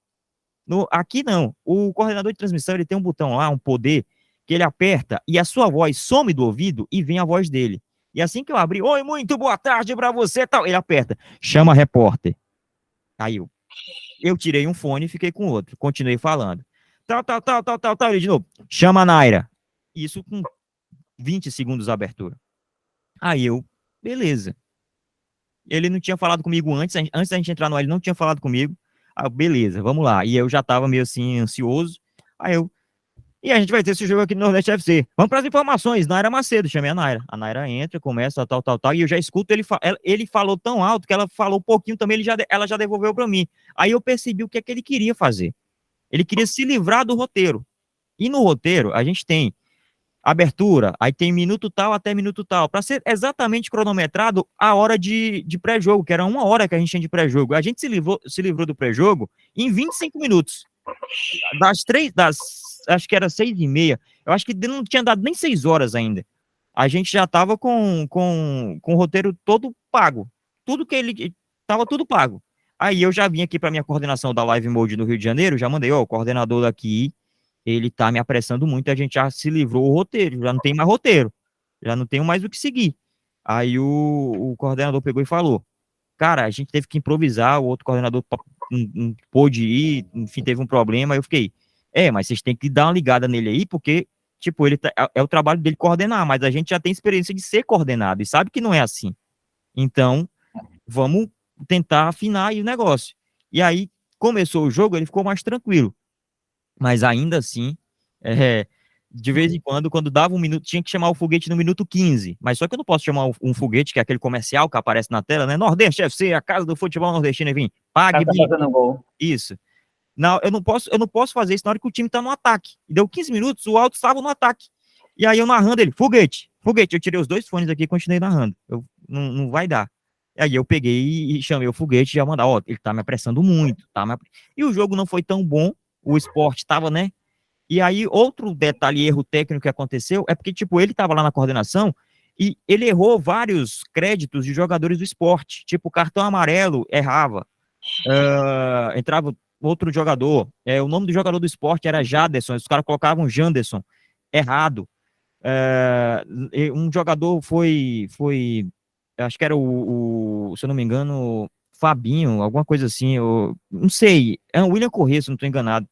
Aqui não, o coordenador de transmissão ele tem um botão lá, um poder, que ele aperta e a sua voz some do ouvido e vem a voz dele. E assim que eu abri, oi, muito boa tarde para você, tal, ele aperta, chama repórter. Aí eu tirei um fone e fiquei com outro, continuei falando. Tal, ele de novo, chama a Naira. Isso com 20 segundos de abertura. Aí beleza. Ele não tinha falado comigo antes da gente entrar no ar, ele não tinha falado comigo. Beleza, vamos lá. E eu já tava meio assim, ansioso. E a gente vai ter esse jogo aqui no Nordeste FC. Vamos para as informações. Naira Macedo, chamei a Naira. A Naira entra, começa, tal. E eu já escuto, ele falou tão alto que ela falou um pouquinho também, ela já devolveu para mim. Aí eu percebi o que é que ele queria fazer. Ele queria se livrar do roteiro. E no roteiro, a gente tem abertura, aí tem minuto tal até minuto tal, para ser exatamente cronometrado a hora de pré-jogo, que era 1 hora que a gente tinha de pré-jogo. A gente se livrou do pré-jogo em 25 minutos. Acho que era 6h30, eu acho que não tinha dado nem 6 horas ainda. A gente já tava com o roteiro todo pago. Tudo que ele tava tudo pago. Aí eu já vim aqui para minha coordenação da Live Mode no Rio de Janeiro, já mandei, o coordenador daqui, ele tá me apressando muito, a gente já se livrou o roteiro, já não tem mais roteiro, já não tenho mais o que seguir. Aí o coordenador pegou e falou, cara, a gente teve que improvisar, o outro coordenador não pôde ir, enfim, teve um problema, aí eu fiquei, mas vocês têm que dar uma ligada nele aí, porque, tipo, é o trabalho dele coordenar, mas a gente já tem experiência de ser coordenado, e sabe que não é assim. Então, vamos tentar afinar aí o negócio. E aí, começou o jogo, ele ficou mais tranquilo. Mas ainda assim, de vez em quando dava 1 minuto, tinha que chamar o foguete no minuto 15. Mas só que eu não posso chamar um foguete, que é aquele comercial que aparece na tela, né? Nordeste FC, a casa do futebol nordestino, enfim. Pague. Tá fazendo gol. Isso. Não, eu não posso fazer isso na hora que o time tá no ataque. E deu 15 minutos, o Alto estava no ataque. E aí eu narrando ele, foguete. Eu tirei os 2 fones aqui e continuei narrando. Não vai dar. Aí eu peguei e chamei o foguete e já mandar, ele tá me apressando muito. E o jogo não foi tão bom. O Esporte tava, né? E aí, outro detalhe, erro técnico que aconteceu, é porque, tipo, ele tava lá na coordenação e ele errou vários créditos de jogadores do Esporte. Tipo, cartão amarelo, errava. Entrava outro jogador. O nome do jogador do Esporte era Jaderson. Os caras colocavam Janderson. Errado. Um jogador foi acho que era se eu não me engano, Fabinho, alguma coisa assim, eu não sei, é o William Corrêa, se não estou enganado.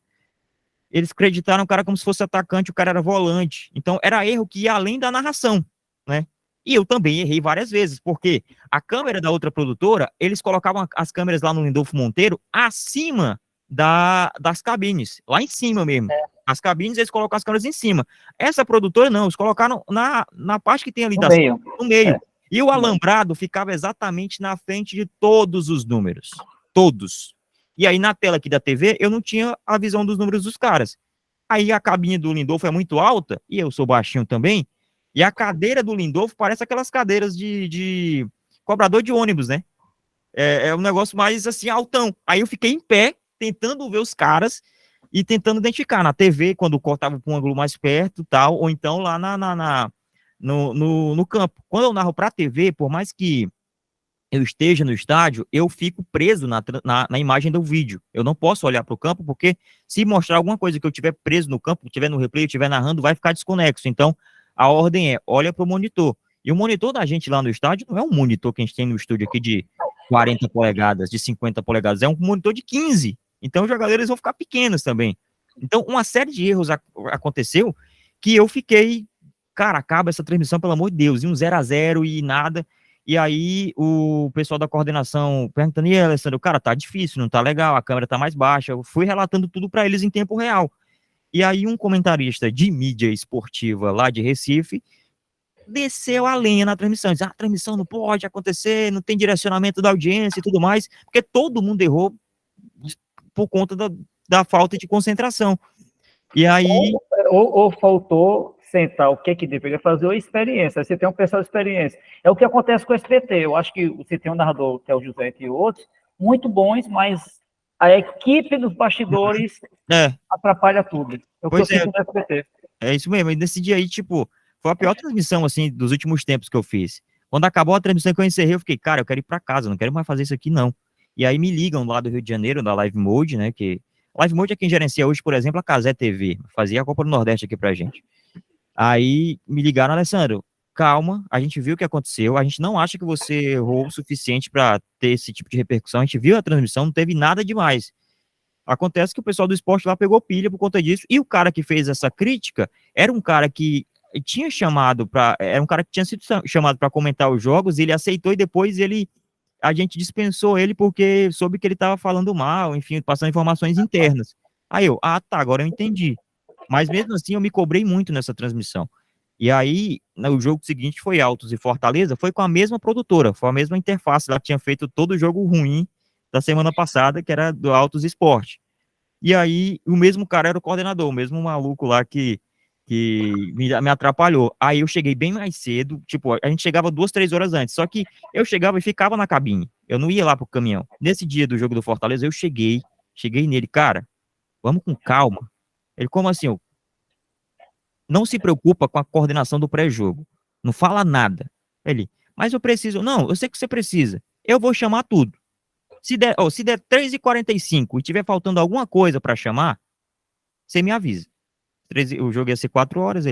Eles acreditaram o cara como se fosse atacante, o cara era volante. Então, era erro que ia além da narração, né? E eu também errei várias vezes, porque a câmera da outra produtora, eles colocavam as câmeras lá no Lindolfo Monteiro acima das cabines, lá em cima mesmo. As cabines, eles colocam as câmeras em cima. Essa produtora, não, eles colocaram na parte que tem ali no meio. E o alambrado ficava exatamente na frente de todos os números. Todos. E aí, na tela aqui da TV, eu não tinha a visão dos números dos caras. Aí a cabine do Lindolfo é muito alta, e eu sou baixinho também, e a cadeira do Lindolfo parece aquelas cadeiras de cobrador de ônibus, né? É um negócio mais, assim, altão. Aí eu fiquei em pé, tentando ver os caras e tentando identificar na TV, quando cortava para um ângulo mais perto, tal, ou então lá no campo. Quando eu narro para a TV, por mais que eu esteja no estádio, eu fico preso na imagem do vídeo. Eu não posso olhar para o campo, porque se mostrar alguma coisa que eu tiver preso no campo, tiver no replay, estiver narrando, vai ficar desconexo. Então, a ordem é, olha para o monitor. E o monitor da gente lá no estádio não é um monitor que a gente tem no estúdio aqui de 40 polegadas, de 50 polegadas, é um monitor de 15. Então, os jogadores vão ficar pequenos também. Então, uma série de erros aconteceu que eu fiquei, cara, acaba essa transmissão, pelo amor de Deus, e um 0-0 e nada. E aí o pessoal da coordenação perguntando, e Alessandro, cara, tá difícil, não tá legal, a câmera tá mais baixa. Eu fui relatando tudo para eles em tempo real. E aí um comentarista de mídia esportiva lá de Recife desceu a lenha na transmissão, diz, a transmissão não pode acontecer, não tem direcionamento da audiência e tudo mais, porque todo mundo errou por conta da falta de concentração. E aí... Ou faltou sentar o que deveria fazer a experiência. Você tem um pessoal de experiência. É o que acontece com o SBT. Eu acho que você tem um narrador, que é o José e outros, muito bons, mas a equipe dos bastidores atrapalha tudo. É o que eu sinto no SBT. É isso mesmo. E nesse dia aí, tipo, foi a pior transmissão, assim, dos últimos tempos que eu fiz. Quando acabou a transmissão que eu encerrei, eu fiquei, cara, eu quero ir pra casa, não quero mais fazer isso aqui, não. E aí me ligam lá do Rio de Janeiro, da Live Mode, né, que... Live Mode é quem gerencia hoje, por exemplo, a Casé TV, fazia a Copa do Nordeste aqui pra gente. Aí me ligaram, Alessandro, calma, a gente viu o que aconteceu, a gente não acha que você errou o suficiente para ter esse tipo de repercussão, a gente viu a transmissão, não teve nada demais. Acontece que o pessoal do esporte lá pegou pilha por conta disso, e o cara que fez essa crítica era um cara que tinha chamado era um cara que tinha sido chamado para comentar os jogos, ele aceitou e depois a gente dispensou ele porque soube que ele estava falando mal, enfim, passando informações internas. Aí tá, agora eu entendi. Mas mesmo assim eu me cobrei muito nessa transmissão. E aí, o jogo seguinte foi Altos e Fortaleza, foi com a mesma produtora, foi a mesma interface, ela tinha feito todo o jogo ruim da semana passada, que era do Altos Esporte. E aí, o mesmo cara era o coordenador, o mesmo maluco lá que me atrapalhou. Aí eu cheguei bem mais cedo, tipo, a gente chegava 2, 3 horas antes, só que eu chegava e ficava na cabine, eu não ia lá pro caminhão. Nesse dia do jogo do Fortaleza, eu cheguei nele, cara, vamos com calma. Ele, como assim? Não se preocupa com a coordenação do pré-jogo, não fala nada. Ele, mas eu preciso, não, eu sei que você precisa, eu vou chamar tudo. Se der 3h45 e tiver faltando alguma coisa para chamar, você me avisa. O jogo ia ser 4 horas,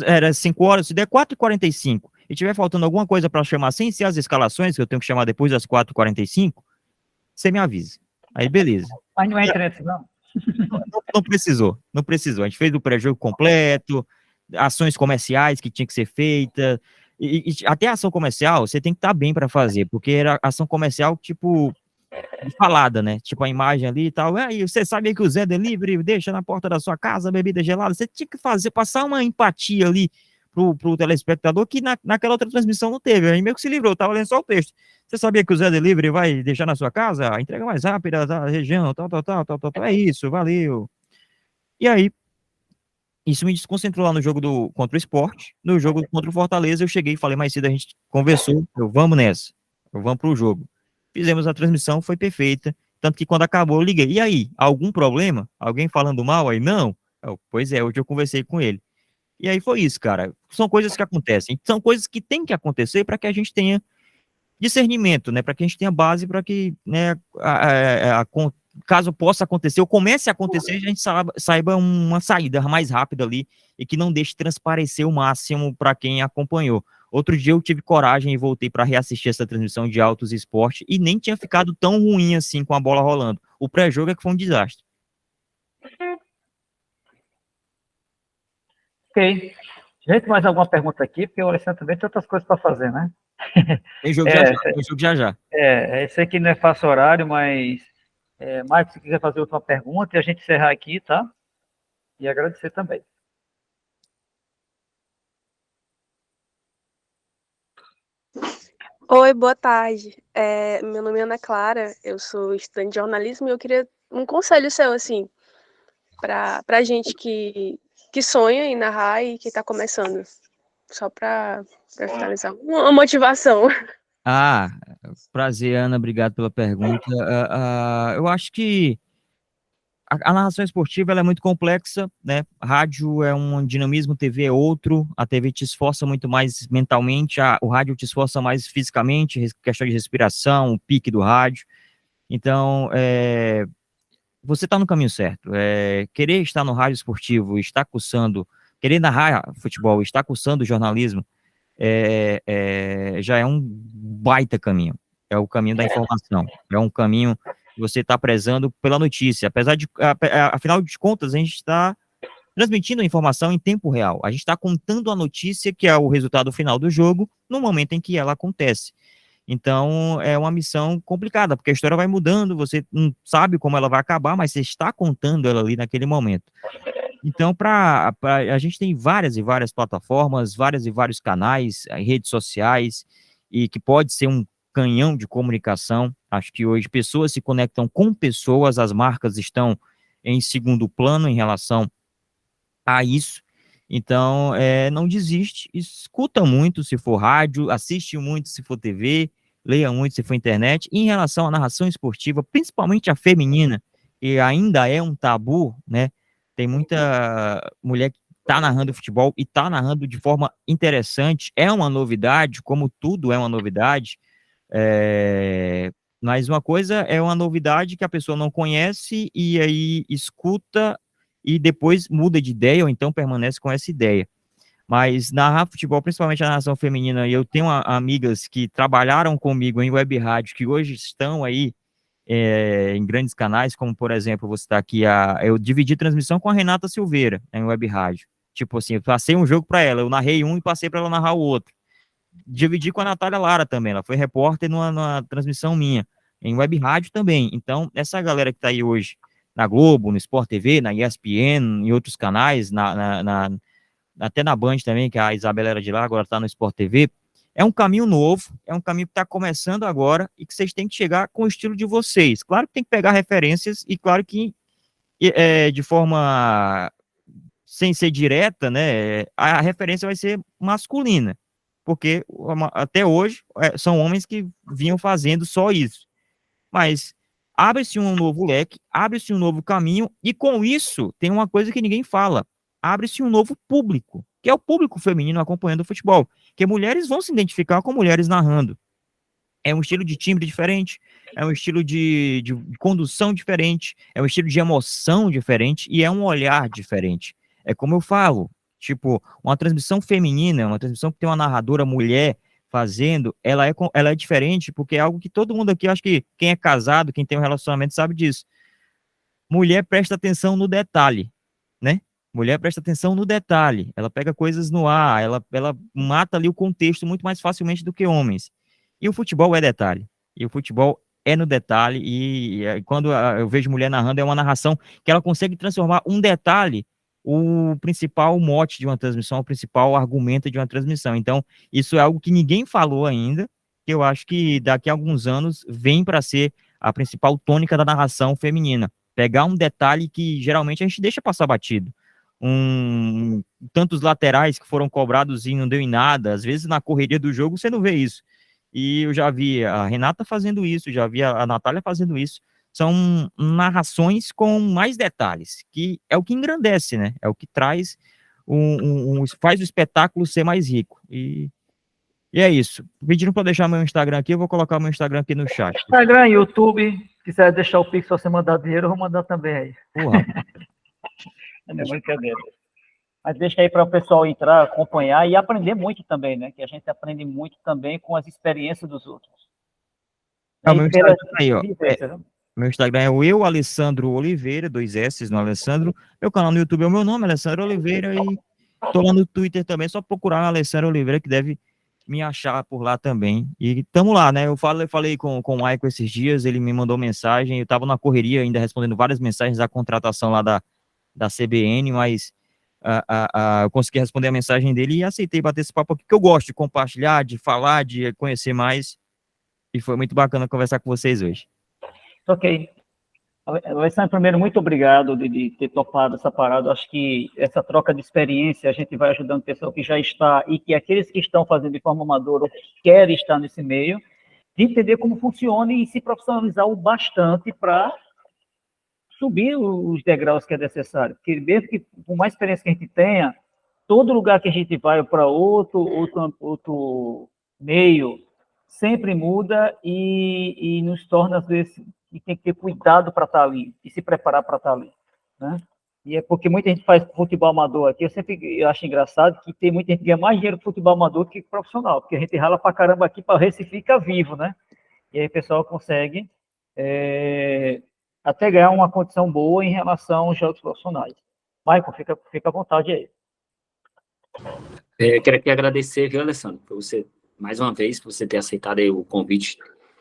era 5 horas, se der 4h45 e tiver faltando alguma coisa para chamar, sem ser as escalações, que eu tenho que chamar depois das 4h45, você me avisa. Aí, beleza. Mas não é interesse, não. Não precisou. A gente fez o pré-jogo completo, ações comerciais que tinha que ser feita, e até ação comercial você tem que estar bem para fazer, porque era ação comercial, tipo, falada, né? Tipo, a imagem ali e tal. Aí, você sabia que o Zé Delivery deixa na porta da sua casa bebida gelada? Você tinha que passar uma empatia ali pro telespectador que naquela outra transmissão não teve. Aí meio que se livrou, tava lendo só o texto. Você sabia que o Zé Delivery vai deixar na sua casa a entrega mais rápida da região, tal. É isso, valeu. E aí, isso me desconcentrou lá no jogo contra o Sport. No jogo contra o Fortaleza, eu cheguei e falei mais cedo, a gente conversou, vamos nessa, vamos pro jogo. Fizemos a transmissão, foi perfeita, tanto que quando acabou eu liguei, e aí, algum problema? Alguém falando mal aí? Não? Pois é, hoje eu conversei com ele. E aí foi isso, cara. São coisas que acontecem, são coisas que tem que acontecer para que a gente tenha discernimento, né, para que a gente tenha base para que, né, caso possa acontecer ou comece a acontecer, a gente saiba uma saída mais rápida ali e que não deixe transparecer o máximo para quem acompanhou. Outro dia eu tive coragem e voltei para reassistir essa transmissão de Altos Esporte e nem tinha ficado tão ruim assim com a bola rolando. O pré-jogo é que foi um desastre. Ok. Gente, mais alguma pergunta aqui? Porque o Alessandro também tem outras coisas para fazer, né? Tem jogo já. Sei que não é fácil horário, mas Marcos, se quiser fazer outra pergunta e a gente encerrar aqui, tá? E agradecer também. Oi, boa tarde. Meu nome é Ana Clara, eu sou estudante de jornalismo e eu queria um conselho seu, assim, pra gente que sonha em narrar e que está começando. Só para finalizar. Uma motivação. Prazer, Ana, obrigado pela pergunta. Eu acho que a narração esportiva ela é muito complexa, né? Rádio é um dinamismo, TV é outro. A TV te esforça muito mais mentalmente, o rádio te esforça mais fisicamente, questão de respiração, o pique do rádio. Então, você está no caminho certo. Querer estar no rádio esportivo, estar cursando, querer narrar futebol, estar cursando jornalismo, já é um baita caminho. É o caminho da informação. É um caminho que você está prezando pela notícia. Apesar de, afinal de contas, a gente está transmitindo a informação em tempo real. A gente está contando a notícia, que é o resultado final do jogo, no momento em que ela acontece. Então, é uma missão complicada, porque a história vai mudando, você não sabe como ela vai acabar, mas você está contando ela ali naquele momento. Então, a gente tem várias e várias plataformas, várias e vários canais, redes sociais, e que pode ser um canhão de comunicação. Acho que hoje pessoas se conectam com pessoas, as marcas estão em segundo plano em relação a isso. Então, não desiste, escuta muito se for rádio, assiste muito se for TV, leia muito se for internet. E em relação à narração esportiva, principalmente a feminina, que ainda é um tabu, né? Tem muita mulher que está narrando futebol e está narrando de forma interessante. É uma novidade, como tudo é uma novidade. Mas uma coisa é uma novidade que a pessoa não conhece e aí escuta e depois muda de ideia ou então permanece com essa ideia. Mas narrar futebol, principalmente a narração feminina, e eu tenho amigas que trabalharam comigo em web rádio, que hoje estão aí em grandes canais, como por exemplo, vou citar aqui, eu dividi transmissão com a Renata Silveira em web rádio. Tipo assim, eu passei um jogo para ela, eu narrei um e passei para ela narrar o outro. Dividi com a Natália Lara também, ela foi repórter numa transmissão minha, em web rádio também. Então, essa galera que está aí hoje na Globo, no Sport TV, na ESPN, em outros canais, até na Band também, que a Isabela era de lá, agora está no Sport TV, é um caminho novo, é um caminho que está começando agora e que vocês têm que chegar com o estilo de vocês. Claro que tem que pegar referências e claro que de forma sem ser direta, né, a referência vai ser masculina, porque até hoje são homens que vinham fazendo só isso. Mas abre-se um novo leque, abre-se um novo caminho, e com isso tem uma coisa que ninguém fala: abre-se um novo público, que é o público feminino acompanhando o futebol, que mulheres vão se identificar com mulheres narrando. É um estilo de timbre diferente, é um estilo de condução diferente, é um estilo de emoção diferente e é um olhar diferente. É como eu falo, tipo, uma transmissão feminina, uma transmissão que tem uma narradora mulher fazendo, ela é diferente porque é algo que todo mundo aqui, acho que quem é casado, quem tem um relacionamento sabe disso. Mulher presta atenção no detalhe, né? Mulher presta atenção no detalhe, ela pega coisas no ar, ela mata ali o contexto muito mais facilmente do que homens. E o futebol é detalhe. E o futebol é no detalhe. E quando eu vejo mulher narrando, é uma narração que ela consegue transformar um detalhe, o principal mote de uma transmissão, o principal argumento de uma transmissão. Então, isso é algo que ninguém falou ainda, que eu acho que daqui a alguns anos vem para ser a principal tônica da narração feminina. Pegar um detalhe que geralmente a gente deixa passar batido. Tantos laterais que foram cobrados e não deu em nada. Às vezes, na correria do jogo, você não vê isso. E eu já vi a Renata fazendo isso, já vi a Natália fazendo isso. São narrações com mais detalhes, que é o que engrandece, né? É o que traz, faz o espetáculo ser mais rico. E é isso. Pediram para deixar meu Instagram aqui, eu vou colocar meu Instagram aqui no chat. Instagram, YouTube, se quiser deixar o Pix para você mandar dinheiro, eu vou mandar também aí. Porra. Não é brincadeira. Mas deixa aí para o pessoal entrar, acompanhar e aprender muito também, né? Que a gente aprende muito também com as experiências dos outros. Meu Instagram aí, ó. Meu Instagram é o Alessandro Oliveira, 2 S no Alessandro. Meu canal no YouTube é o meu nome, Alessandro Oliveira, e tô lá no Twitter também, só procurar Alessandro Oliveira, que deve me achar por lá também. E tamo lá, né? Eu falei com o Maicon esses dias, ele me mandou mensagem, eu tava na correria ainda respondendo várias mensagens da contratação lá da CBN, mas eu consegui responder a mensagem dele e aceitei bater esse papo aqui, porque eu gosto de compartilhar, de falar, de conhecer mais, e foi muito bacana conversar com vocês hoje. Ok. Alessandro, primeiro, muito obrigado de ter topado essa parada. Acho que essa troca de experiência, a gente vai ajudando o pessoal que já está e que aqueles que estão fazendo de forma amadora ou que querem estar nesse meio, de entender como funciona e se profissionalizar o bastante para subir os degraus que é necessário. Porque mesmo que, por mais experiência que a gente tenha, todo lugar que a gente vai para outro meio, sempre muda e nos torna, às vezes, que tem que ter cuidado para estar ali e se preparar para estar ali, né? E é porque muita gente faz futebol amador aqui, eu acho engraçado que tem muita gente que ganha mais dinheiro com futebol amador do que profissional, porque a gente rala para caramba aqui para ver se fica vivo, né? E aí o pessoal consegue até ganhar uma condição boa em relação aos jogos profissionais. Maicon, fica à vontade aí. Eu quero aqui agradecer, viu, Alessandro, por você, mais uma vez, por você ter aceitado aí o convite,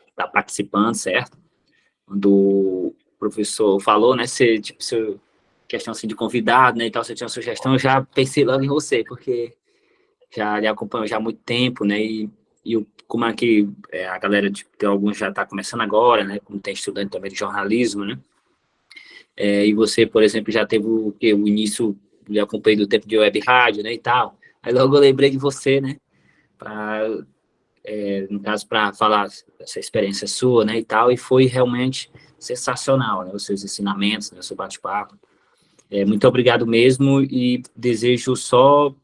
estar participando, certo? Quando o professor falou, né, você questão assim de convidado, né, e tal, você tinha uma sugestão, eu já pensei logo em você, porque já lhe acompanho já há muito tempo, né, como aqui a galera, tipo, tem alguns já está começando agora, né, como tem estudante também de jornalismo, né, e você, por exemplo, já teve o início, lhe acompanhei do tempo de web rádio, né, e tal, aí logo eu lembrei de você, né, no caso, para falar essa experiência sua, né, e tal, e foi realmente sensacional, né, os seus ensinamentos, né, o seu bate-papo. Muito obrigado mesmo e desejo só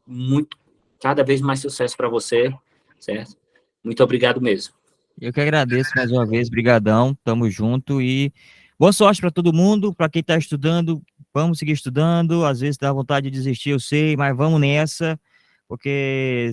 cada vez mais sucesso para você, certo? Muito obrigado mesmo. Eu que agradeço mais uma vez, brigadão, tamo junto e boa sorte para todo mundo, para quem está estudando, vamos seguir estudando, às vezes dá vontade de desistir, eu sei, mas vamos nessa, porque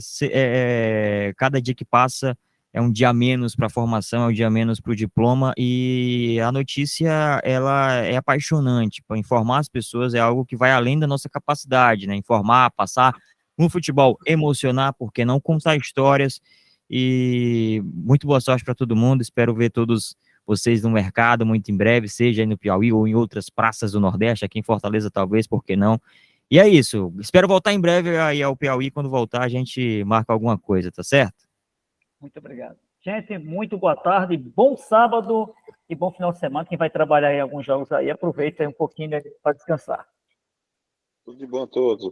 cada dia que passa é um dia a menos para a formação, é um dia a menos para o diploma, e a notícia, ela é apaixonante, para informar as pessoas é algo que vai além da nossa capacidade, né? Informar, passar no futebol, emocionar, porque não contar histórias. E muito boa sorte para todo mundo. Espero ver todos vocês no mercado muito em breve, seja aí no Piauí ou em outras praças do Nordeste, aqui em Fortaleza talvez, por que não? E é isso. Espero voltar em breve aí ao Piauí. Quando voltar, a gente marca alguma coisa, tá certo? Muito obrigado. Gente, muito boa tarde, bom sábado e bom final de semana. Quem vai trabalhar em alguns jogos aí, aproveita aí um pouquinho para descansar. Tudo de bom a todos.